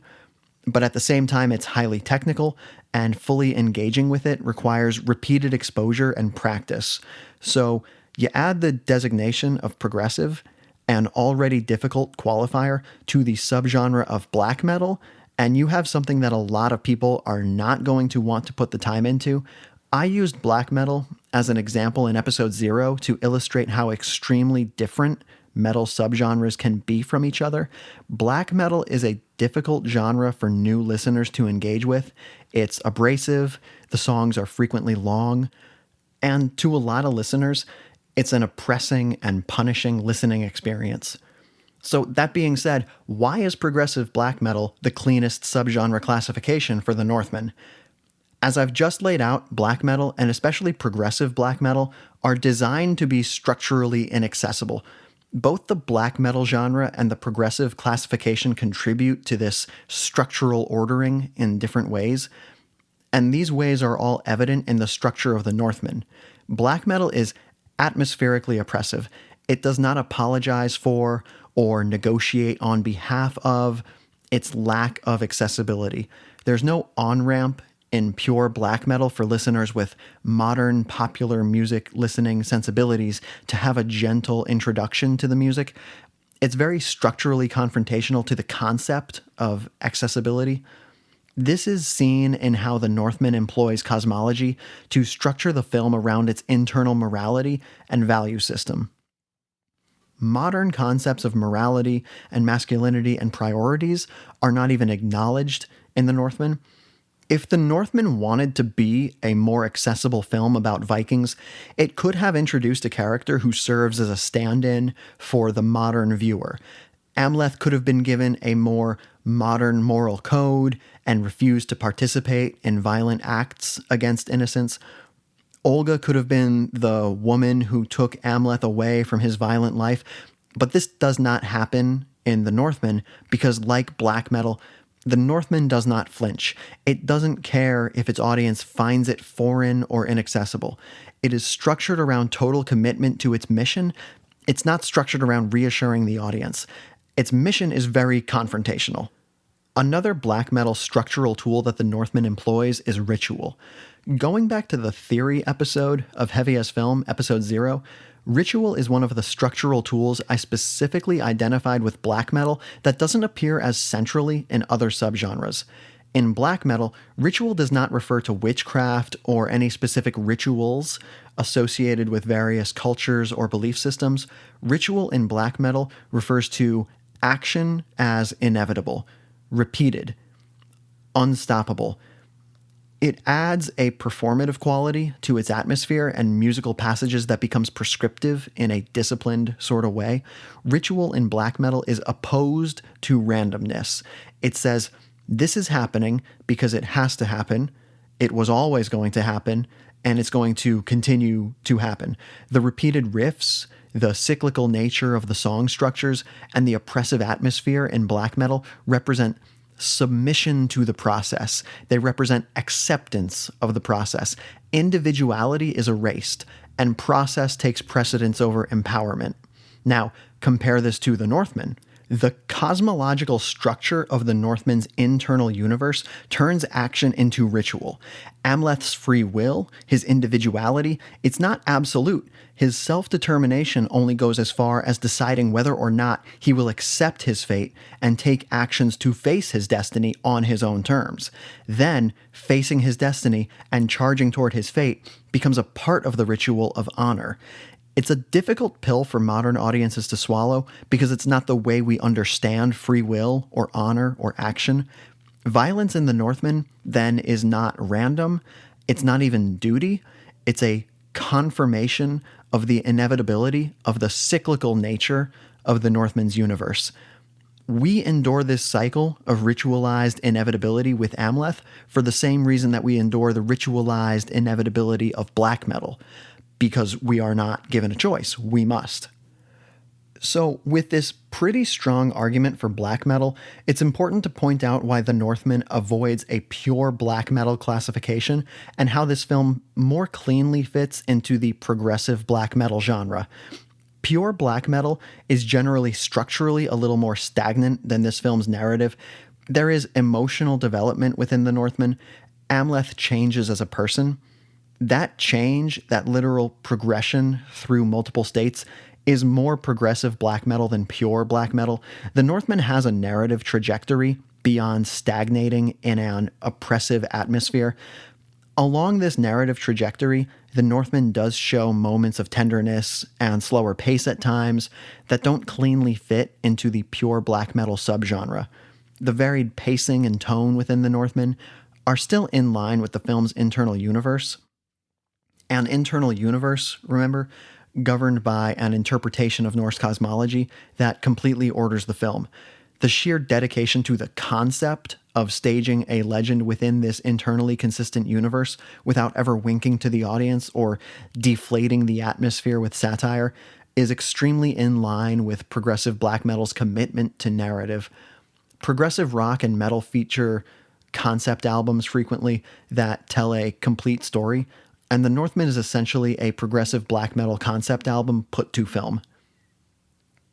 but at the same time, it's highly technical, and fully engaging with it requires repeated exposure and practice. So you add the designation of progressive, an already difficult qualifier, to the subgenre of black metal, and you have something that a lot of people are not going to want to put the time into. I used black metal as an example in episode 0 to illustrate how extremely different metal subgenres can be from each other. Black metal is a difficult genre for new listeners to engage with. It's abrasive, the songs are frequently long, and to a lot of listeners, it's an oppressing and punishing listening experience. So that being said, why is progressive black metal the cleanest subgenre classification for the Northman? As I've just laid out, black metal, and especially progressive black metal, are designed to be structurally inaccessible. Both the black metal genre and the progressive classification contribute to this structural ordering in different ways, and these ways are all evident in the structure of the Northman. Black metal is atmospherically oppressive. It does not apologize for or negotiate on behalf of its lack of accessibility. There's no on-ramp in pure black metal for listeners with modern popular music listening sensibilities to have a gentle introduction to the music. It's very structurally confrontational to the concept of accessibility. This is seen in how the Northman employs cosmology to structure the film around its internal morality and value system. Modern concepts of morality and masculinity and priorities are not even acknowledged in the Northman. If the Northman wanted to be a more accessible film about Vikings, it could have introduced a character who serves as a stand-in for the modern viewer. Amleth could have been given a more modern moral code and refused to participate in violent acts against innocents. Olga could have been the woman who took Amleth away from his violent life, but this does not happen in the Northman because, like black metal, the Northman does not flinch. It doesn't care if its audience finds it foreign or inaccessible. It is structured around total commitment to its mission. It's not structured around reassuring the audience. Its mission is very confrontational. Another black metal structural tool that the Northman employs is ritual. Going back to the theory episode of Heavy as Film, episode 0, ritual is one of the structural tools I specifically identified with black metal that doesn't appear as centrally in other subgenres. In black metal, ritual does not refer to witchcraft or any specific rituals associated with various cultures or belief systems. Ritual in black metal refers to action as inevitable, repeated, unstoppable. It adds a performative quality to its atmosphere and musical passages that becomes prescriptive in a disciplined sort of way. Ritual in black metal is opposed to randomness. It says, this is happening because it has to happen, it was always going to happen, and it's going to continue to happen. The repeated riffs, the cyclical nature of the song structures, and the oppressive atmosphere in black metal represent submission to the process. They represent acceptance of the process. Individuality is erased, and process takes precedence over empowerment. Now, compare this to the Northman. The cosmological structure of the Northman's internal universe turns action into ritual. Amleth's free will, his individuality, it's not absolute. His self-determination only goes as far as deciding whether or not he will accept his fate and take actions to face his destiny on his own terms. Then, facing his destiny and charging toward his fate becomes a part of the ritual of honor. It's a difficult pill for modern audiences to swallow because it's not the way we understand free will or honor or action. Violence in the Northman, then, is not random. It's not even duty. It's a confirmation of the inevitability of the cyclical nature of the Northman's universe. We endure this cycle of ritualized inevitability with Amleth for the same reason that we endure the ritualized inevitability of black metal. Because we are not given a choice. We must. So, with this pretty strong argument for black metal, it's important to point out why the Northman avoids a pure black metal classification and how this film more cleanly fits into the progressive black metal genre. Pure black metal is generally structurally a little more stagnant than this film's narrative. There is emotional development within the Northman. Amleth changes as a person. That change, that literal progression through multiple states, is more progressive black metal than pure black metal. The Northman has a narrative trajectory beyond stagnating in an oppressive atmosphere. Along this narrative trajectory, the Northman does show moments of tenderness and slower pace at times that don't cleanly fit into the pure black metal subgenre. The varied pacing and tone within the Northman are still in line with the film's internal universe. An internal universe, remember, governed by an interpretation of Norse cosmology that completely orders the film. The sheer dedication to the concept of staging a legend within this internally consistent universe without ever winking to the audience or deflating the atmosphere with satire is extremely in line with progressive black metal's commitment to narrative. Progressive rock and metal feature concept albums frequently that tell a complete story, and the Northman is essentially a progressive black metal concept album put to film.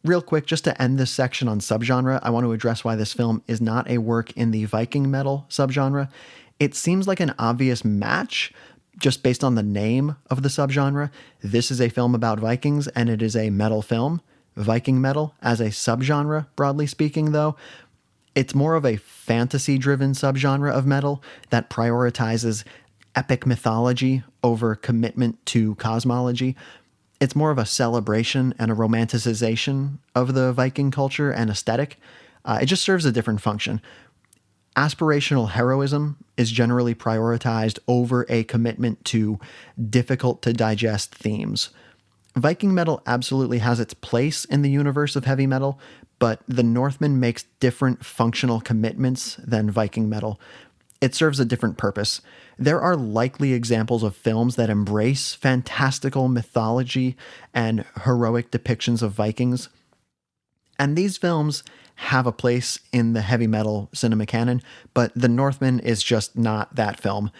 Real quick, just to end this section on subgenre, I want to address why this film is not a work in the Viking metal subgenre. It seems like an obvious match, just based on the name of the subgenre. This is a film about Vikings, and it is a metal film. Viking metal, as a subgenre, broadly speaking, though, it's more of a fantasy-driven subgenre of metal that prioritizes epic mythology over commitment to cosmology. It's more of a celebration and a romanticization of the Viking culture and aesthetic. It just serves a different function. Aspirational heroism is generally prioritized over a commitment to difficult to digest themes. Viking metal absolutely has its place in the universe of heavy metal, but the Northman makes different functional commitments than Viking metal. It serves a different purpose. There are likely examples of films that embrace fantastical mythology and heroic depictions of Vikings, and these films have a place in the heavy metal cinema canon, but The Northman is just not that film.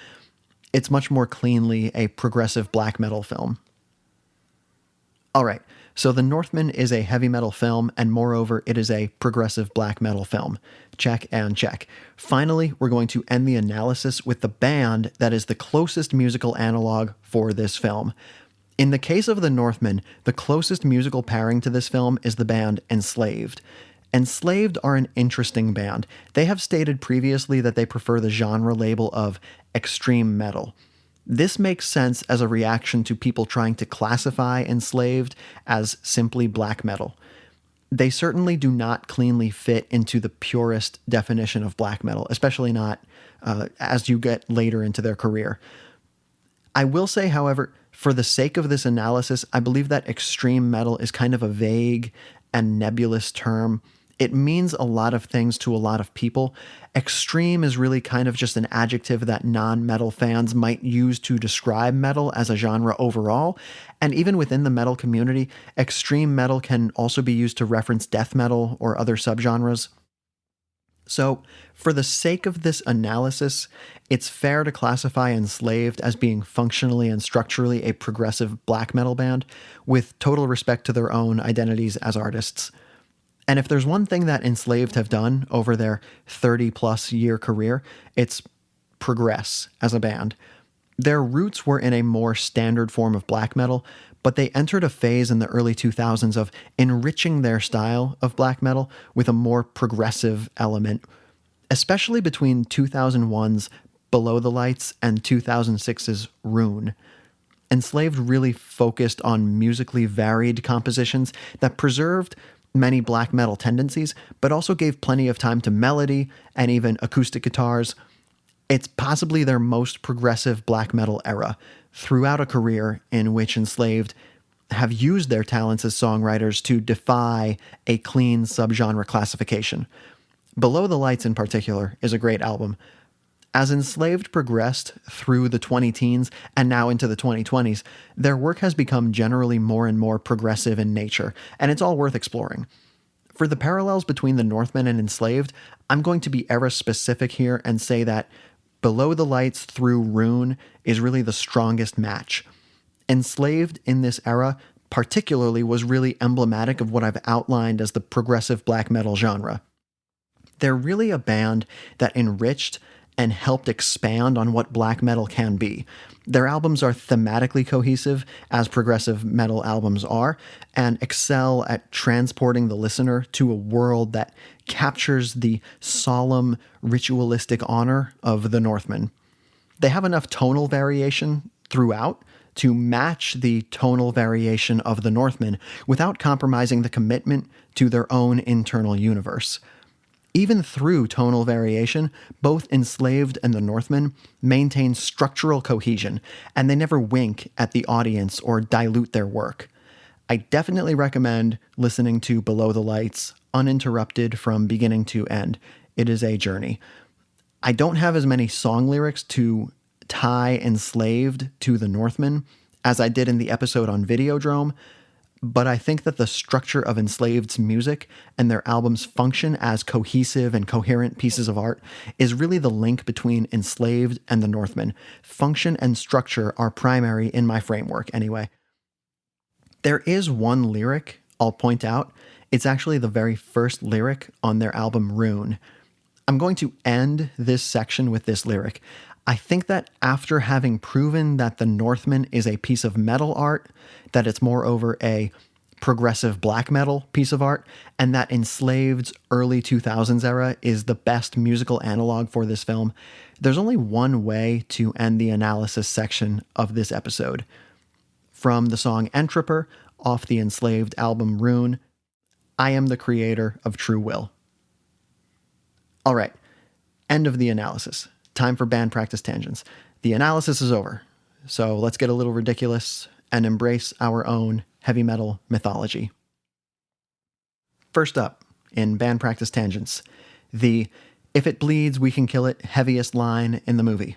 It's much more cleanly a progressive black metal film. All right, so The Northman is a heavy metal film, and moreover, it is a progressive black metal film. Check and check. Finally, we're going to end the analysis with the band that is the closest musical analog for this film. In the case of The Northman, the closest musical pairing to this film is the band Enslaved. Enslaved are an interesting band. They have stated previously that they prefer the genre label of extreme metal. This makes sense as a reaction to people trying to classify Enslaved as simply black metal. They certainly do not cleanly fit into the purest definition of black metal, especially not as you get later into their career. I will say, however, for the sake of this analysis, I believe that extreme metal is kind of a vague and nebulous term. It means a lot of things to a lot of people. Extreme is really kind of just an adjective that non-metal fans might use to describe metal as a genre overall. And even within the metal community, extreme metal can also be used to reference death metal or other subgenres. So, for the sake of this analysis, it's fair to classify Enslaved as being functionally and structurally a progressive black metal band, with total respect to their own identities as artists. And if there's one thing that Enslaved have done over their 30-plus year career, it's progress as a band. Their roots were in a more standard form of black metal, but they entered a phase in the early 2000s of enriching their style of black metal with a more progressive element, especially between 2001's Below the Lights and 2006's Rune. Enslaved really focused on musically varied compositions that preserved many black metal tendencies, but also gave plenty of time to melody and even acoustic guitars. It's possibly their most progressive black metal era, throughout a career in which Enslaved have used their talents as songwriters to defy a clean subgenre classification. Below the Lights in particular is a great album. As Enslaved progressed through the 20-teens and now into the 2020s, their work has become generally more and more progressive in nature, and it's all worth exploring. For the parallels between the Northman and Enslaved, I'm going to be era-specific here and say that Below the Lights through Rune is really the strongest match. Enslaved in this era particularly was really emblematic of what I've outlined as the progressive black metal genre. They're really a band that enriched and helped expand on what black metal can be. Their albums are thematically cohesive, as progressive metal albums are, and excel at transporting the listener to a world that captures the solemn, ritualistic honor of the Northman. They have enough tonal variation throughout to match the tonal variation of the Northman without compromising the commitment to their own internal universe. Even through tonal variation, both Enslaved and the Northman maintain structural cohesion, and they never wink at the audience or dilute their work. I definitely recommend listening to Below the Lights uninterrupted from beginning to end. It is a journey. I don't have as many song lyrics to tie Enslaved to the Northman as I did in the episode on Videodrome, but I think that the structure of Enslaved's music and their albums function as cohesive and coherent pieces of art is really the link between Enslaved and the Northman. Function and structure are primary in my framework, anyway. There is one lyric I'll point out. It's actually the very first lyric on their album Rune. I'm going to end this section with this lyric. I think that after having proven that the Northman is a piece of metal art, that it's moreover a progressive black metal piece of art, and that Enslaved's early 2000s era is the best musical analog for this film, there's only one way to end the analysis section of this episode. From the song Entroper off the Enslaved album Rune, I am the creator of true will. All right. End of the analysis. Time for band practice tangents. The analysis is over, so let's get a little ridiculous and embrace our own heavy metal mythology. First up, in band practice tangents, the "if it bleeds, we can kill it" heaviest line in the movie.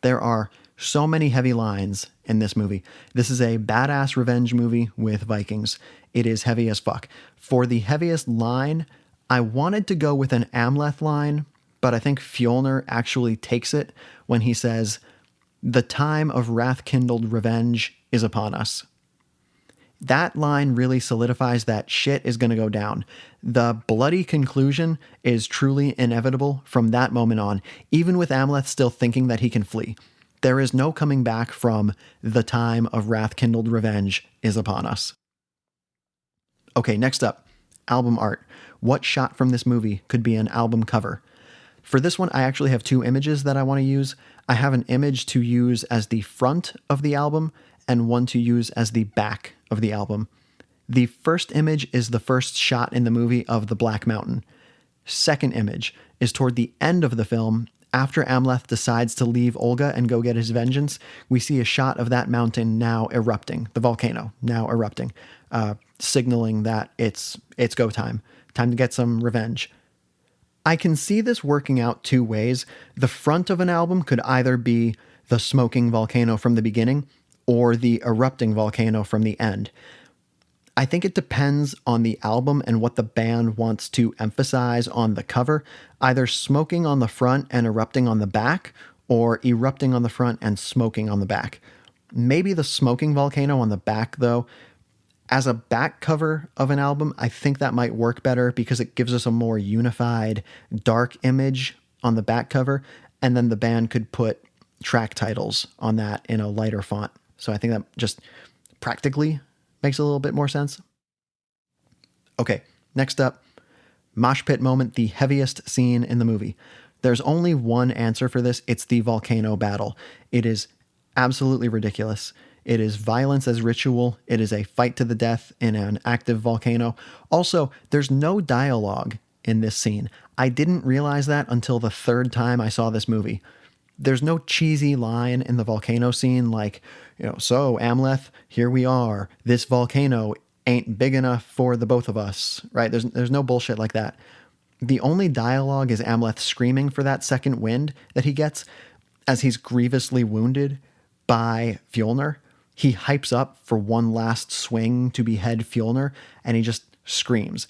There are so many heavy lines in this movie. This is a badass revenge movie with Vikings. It is heavy as fuck. For the heaviest line, I wanted to go with an Amleth line, but I think Fjolnir actually takes it when he says, "The time of wrath-kindled revenge is upon us." That line really solidifies that shit is going to go down. The bloody conclusion is truly inevitable from that moment on, even with Amleth still thinking that he can flee. There is no coming back from "the time of wrath-kindled revenge is upon us." Okay, next up, album art. What shot from this movie could be an album cover? For this one, I actually have two images that I want to use. I have an image to use as the front of the album and one to use as the back of the album. The first image is the first shot in the movie of the Black Mountain. Second image is toward the end of the film. After Amleth decides to leave Olga and go get his vengeance, we see a shot of that mountain now erupting, the volcano now erupting, signaling that it's go time to get some revenge. I can see this working out two ways. The front of an album could either be the smoking volcano from the beginning or the erupting volcano from the end. I think it depends on the album and what the band wants to emphasize on the cover, either smoking on the front and erupting on the back, or erupting on the front and smoking on the back. Maybe the smoking volcano on the back, though. As a back cover of an album, I think that might work better because it gives us a more unified, dark image on the back cover, and then the band could put track titles on that in a lighter font. So I think that just practically makes a little bit more sense. Okay, next up, mosh pit moment, the heaviest scene in the movie. There's only one answer for this. It's the volcano battle. It is absolutely ridiculous. It is violence as ritual. It is a fight to the death in an active volcano. Also, there's no dialogue in this scene. I didn't realize that until the third time I saw this movie. There's no cheesy line in the volcano scene like, "So Amleth, here we are. This volcano ain't big enough for the both of us," right? There's no bullshit like that. The only dialogue is Amleth screaming for that second wind that he gets as he's grievously wounded by Fjolnir. He hypes up for one last swing to behead Fjolnir, and he just screams.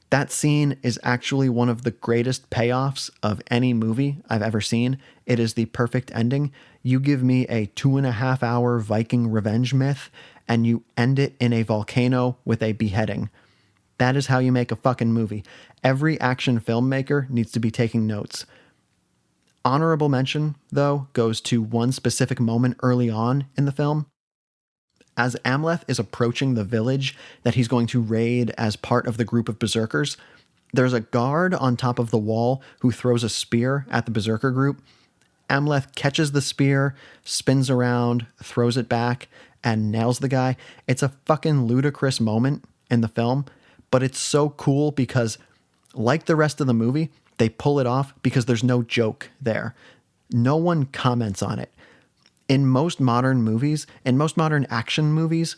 That scene is actually one of the greatest payoffs of any movie I've ever seen. It is the perfect ending. You give me a 2.5-hour Viking revenge myth, and you end it in a volcano with a beheading. That is how you make a fucking movie. Every action filmmaker needs to be taking notes. Honorable mention, though, goes to one specific moment early on in the film. As Amleth is approaching the village that he's going to raid as part of the group of berserkers, there's a guard on top of the wall who throws a spear at the berserker group. Amleth catches the spear, spins around, throws it back, and nails the guy. It's a fucking ludicrous moment in the film, but it's so cool because, like the rest of the movie, they pull it off because there's no joke there. No one comments on it. In most modern movies, in most modern action movies,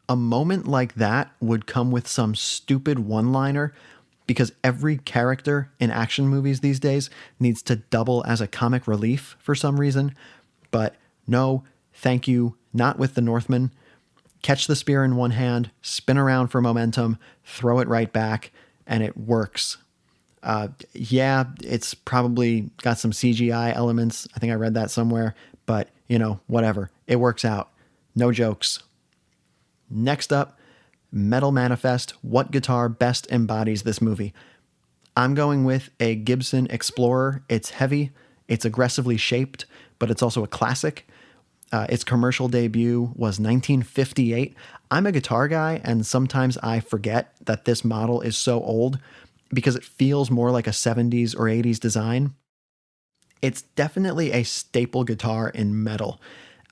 a moment like that would come with some stupid one-liner because every character in action movies these days needs to double as a comic relief for some reason. But no, thank you, not with the Northman. Catch the spear in one hand, spin around for momentum, throw it right back, and it works. Yeah, it's probably got some CGI elements. I think I read that somewhere. But, whatever. It works out. No jokes. Next up, Metal Manifest. What guitar best embodies this movie? I'm going with a Gibson Explorer. It's heavy. It's aggressively shaped, but it's also a classic. Its commercial debut was 1958. I'm a guitar guy, and sometimes I forget that this model is so old because it feels more like a 70s or 80s design. It's definitely a staple guitar in metal.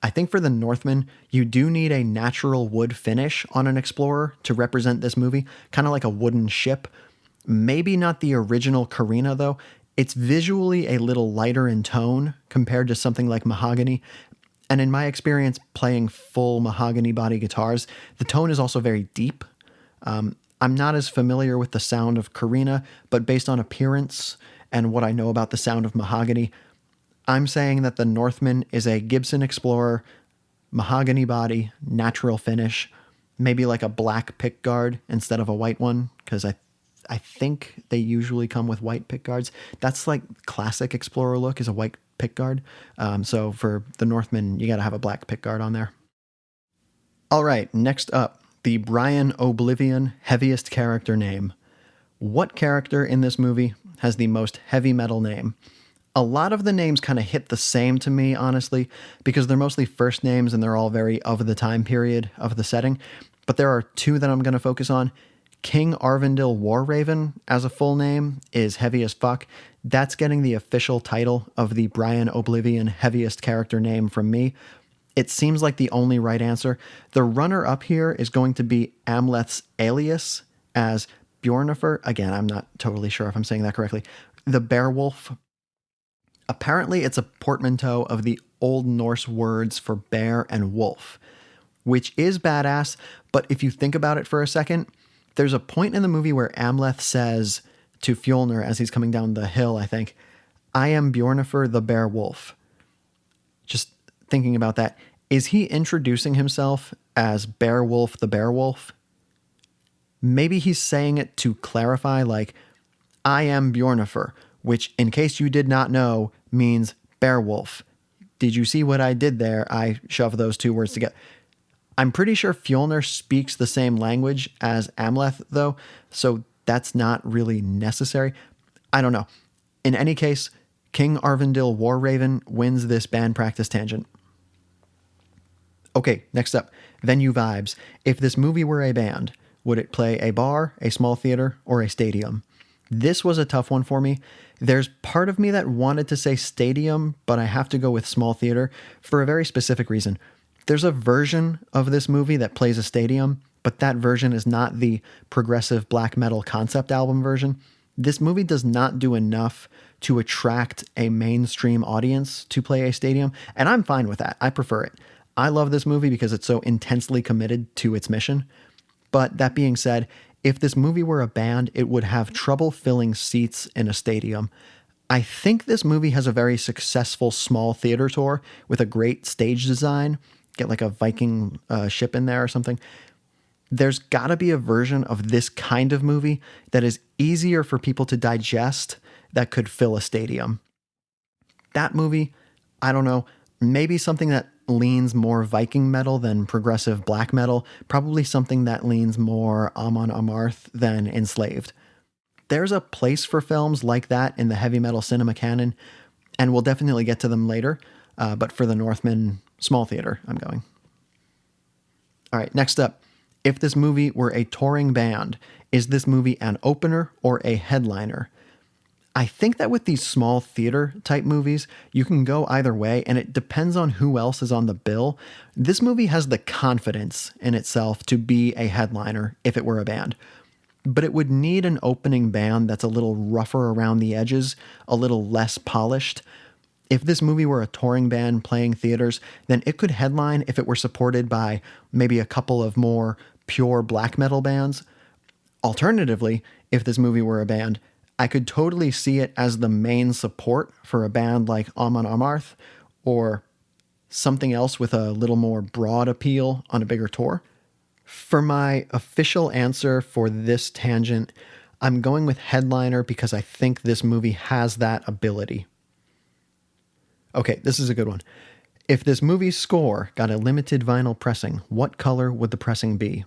I think for the Northman, you do need a natural wood finish on an Explorer to represent this movie, kind of like a wooden ship. Maybe not the original Carina, though. It's visually a little lighter in tone compared to something like Mahogany. And in my experience playing full Mahogany body guitars, the tone is also very deep. I'm not as familiar with the sound of Karina, but based on appearance and what I know about the sound of Mahogany, I'm saying that the Northman is a Gibson Explorer, mahogany body, natural finish, maybe like a black pickguard instead of a white one, because I think they usually come with white pickguards. That's like classic Explorer look, is a white pickguard. So for the Northman, you got to have a black pickguard on there. All right, next up, the Brian Oblivion heaviest character name. What character in this movie has the most heavy metal name? A lot of the names kind of hit the same to me, honestly, because they're mostly first names and they're all very of the time period of the setting. But there are two that I'm going to focus on. King Arvindil Warraven as a full name is heavy as fuck. That's getting the official title of the Brian Oblivion heaviest character name from me. It seems like the only right answer. The runner-up here is going to be Amleth's alias as Bjornifer. Again, I'm not totally sure if I'm saying that correctly. The Beowulf. Apparently, it's a portmanteau of the Old Norse words for bear and wolf, which is badass, but if you think about it for a second, there's a point in the movie where Amleth says to Fjolnir as he's coming down the hill, I think, "I am Bjornifer the bear wolf." Just thinking about that, is he introducing himself as Beowulf the bear wolf? Maybe he's saying it to clarify, like, "I am Bjornifer," which, in case you did not know, means Beowulf. Did you see what I did there? I shoved those two words together. I'm pretty sure Fjolnir speaks the same language as Amleth, though, so that's not really necessary. I don't know. In any case, King Arvindil Warraven wins this band practice tangent. Okay, next up, venue vibes. If this movie were a band, would it play a bar, a small theater, or a stadium? This was a tough one for me. There's part of me that wanted to say stadium, but I have to go with small theater for a very specific reason. There's a version of this movie that plays a stadium, but that version is not the progressive black metal concept album version. This movie does not do enough to attract a mainstream audience to play a stadium, and I'm fine with that. I prefer it. I love this movie because it's so intensely committed to its mission. But that being said, if this movie were a band, it would have trouble filling seats in a stadium. I think this movie has a very successful small theater tour with a great stage design. Get like a Viking ship in there or something. There's got to be a version of this kind of movie that is easier for people to digest that could fill a stadium. That movie, I don't know, maybe something that leans more Viking metal than progressive black metal, probably something that leans more Amon Amarth than Enslaved. There's a place for films like that in the heavy metal cinema canon, and we'll definitely get to them later, but for the Northman small theater, I'm going. All right, next up. If this movie were a touring band, is this movie an opener or a headliner? I think that with these small theater type movies, you can go either way, and it depends on who else is on the bill. This movie has the confidence in itself to be a headliner if it were a band. But it would need an opening band that's a little rougher around the edges, a little less polished. If this movie were a touring band playing theaters, then it could headline if it were supported by maybe a couple of more pure black metal bands. Alternatively, if this movie were a band, I could totally see it as the main support for a band like Amon Amarth or something else with a little more broad appeal on a bigger tour. For my official answer for this tangent, I'm going with headliner because I think this movie has that ability. Okay, this is a good one. If this movie's score got a limited vinyl pressing, what color would the pressing be?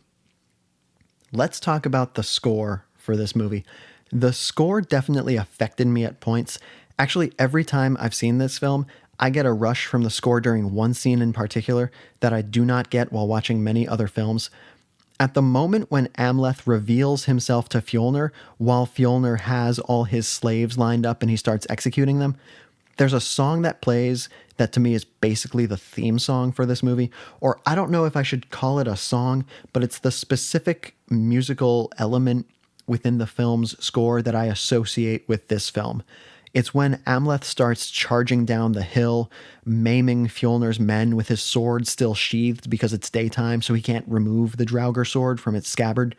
Let's talk about the score for this movie. The score definitely affected me at points. Actually, every time I've seen this film, I get a rush from the score during one scene in particular that I do not get while watching many other films. At the moment when Amleth reveals himself to Fjolnir, while Fjolnir has all his slaves lined up and he starts executing them, there's a song that plays that to me is basically the theme song for this movie, or I don't know if I should call it a song, but it's the specific musical element within the film's score that I associate with this film. It's when Amleth starts charging down the hill, maiming Fjolnir's men with his sword still sheathed because it's daytime, so he can't remove the Draugr sword from its scabbard.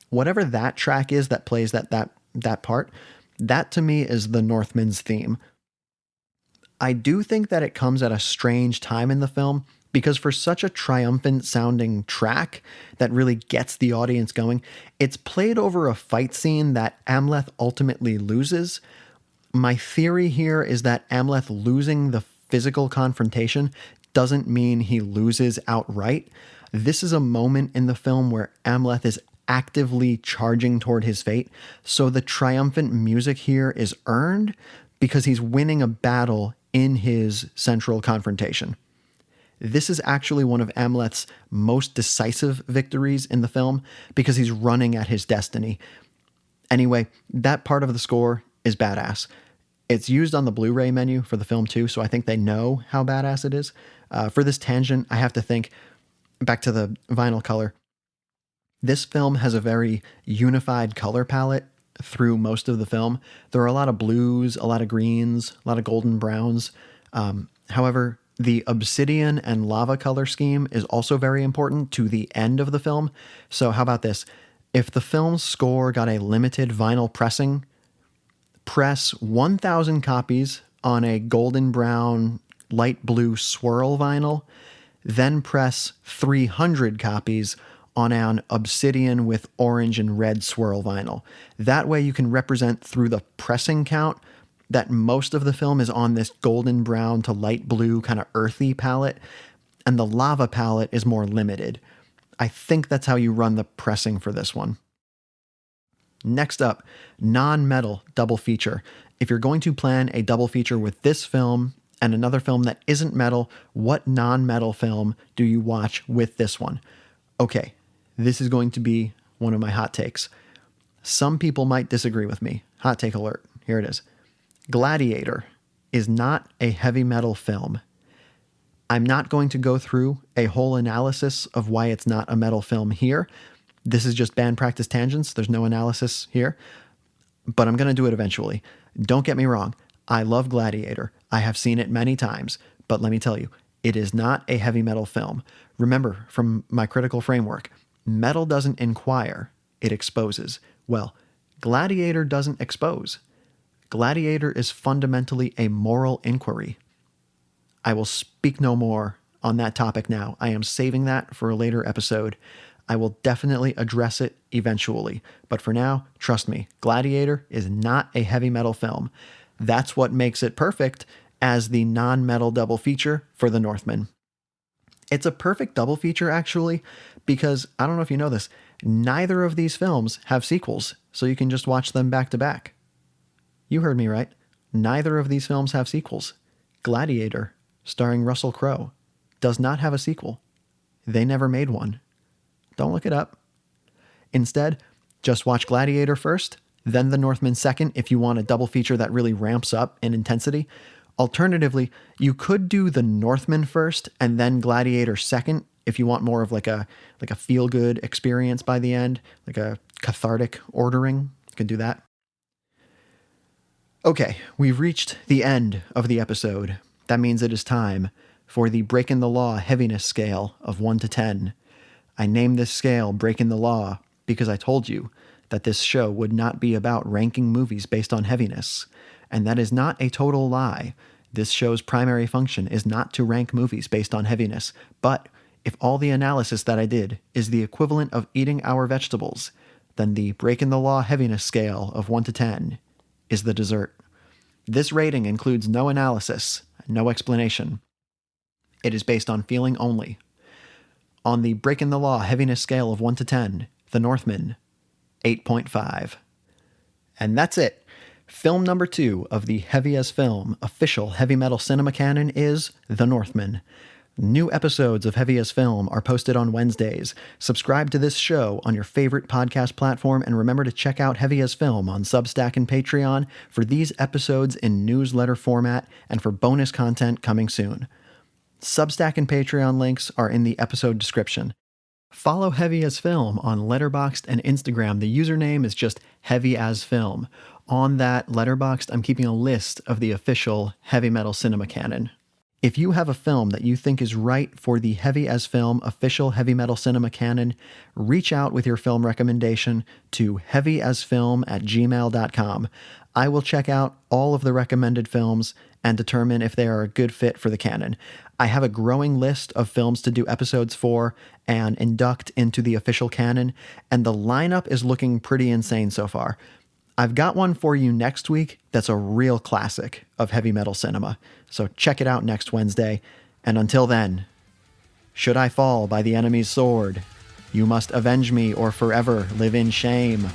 Whatever that track is that plays that part, that to me is the Northman's theme. I do think that it comes at a strange time in the film, because for such a triumphant sounding track that really gets the audience going, it's played over a fight scene that Amleth ultimately loses. My theory here is that Amleth losing the physical confrontation doesn't mean he loses outright. This is a moment in the film where Amleth is actively charging toward his fate, so the triumphant music here is earned because he's winning a battle in his central confrontation. This is actually one of Amleth's most decisive victories in the film because he's running at his destiny. Anyway, that part of the score is badass. It's used on the Blu-ray menu for the film too, so I think they know how badass it is. For this tangent, I have to think back to the vinyl color. This film has a very unified color palette through most of the film. There are a lot of blues, a lot of greens, a lot of golden browns. However, the obsidian and lava color scheme is also very important to the end of the film. So how about this? If the film's score got a limited vinyl pressing, press 1,000 copies on a golden brown, light blue swirl vinyl, then press 300 copies on an obsidian with orange and red swirl vinyl. That way you can represent through the pressing count that most of the film is on this golden brown to light blue kind of earthy palette, and the lava palette is more limited. I think that's how you run the pressing for this one. Next up, non-metal double feature. If you're going to plan a double feature with this film and another film that isn't metal, what non-metal film do you watch with this one? Okay, this is going to be one of my hot takes. Some people might disagree with me. Hot take alert. Here it is. Gladiator is not a heavy metal film. I'm not going to go through a whole analysis of why it's not a metal film here. This is just band practice tangents. There's no analysis here, but I'm going to do it eventually. Don't get me wrong. I love Gladiator. I have seen it many times, but let me tell you, it is not a heavy metal film. Remember from my critical framework, metal doesn't inquire, it exposes. Well, Gladiator doesn't expose. Gladiator is fundamentally a moral inquiry. I will speak no more on that topic now. I am saving that for a later episode. I will definitely address it eventually. But for now, trust me, Gladiator is not a heavy metal film. That's what makes it perfect as the non-metal double feature for the Northman. It's a perfect double feature, actually, because, I don't know if you know this, neither of these films have sequels, so you can just watch them back to back. You heard me right. Neither of these films have sequels. Gladiator, starring Russell Crowe, does not have a sequel. They never made one. Don't look it up. Instead, just watch Gladiator first, then The Northman second if you want a double feature that really ramps up in intensity. Alternatively, you could do The Northman first and then Gladiator second if you want more of like a feel-good experience by the end, like a cathartic ordering. You can do that. Okay, we've reached the end of the episode. That means it is time for the Breaking the Law heaviness scale of 1 to 10. I named this scale Breaking the Law because I told you that this show would not be about ranking movies based on heaviness. And that is not a total lie. This show's primary function is not to rank movies based on heaviness. But if all the analysis that I did is the equivalent of eating our vegetables, then the Breaking the Law heaviness scale of 1 to 10 is the dessert. This rating includes no analysis, no explanation. It is based on feeling only. On the Breaking the Law heaviness scale of 1 to 10, The Northman, 8.5. And that's it. Film number 2 of the heavyasfilm official heavy metal cinema canon is The Northman. New episodes of heavyasfilm are posted on Wednesdays. Subscribe to this show on your favorite podcast platform, and remember to check out heavyasfilm on Substack and Patreon for these episodes in newsletter format and for bonus content coming soon. Substack and Patreon links are in the episode description. Follow Heavy As Film on Letterboxd and Instagram. The username is just Heavy As Film. On that Letterboxd, I'm keeping a list of the official heavy metal cinema canon. If you have a film that you think is right for the Heavy as Film official heavy metal cinema canon, reach out with your film recommendation to heavyasfilm@gmail.com. I will check out all of the recommended films and determine if they are a good fit for the canon. I have a growing list of films to do episodes for and induct into the official canon, and the lineup is looking pretty insane so far. I've got one for you next week that's a real classic of heavy metal cinema, so check it out next Wednesday. And until then, should I fall by the enemy's sword, you must avenge me or forever live in shame.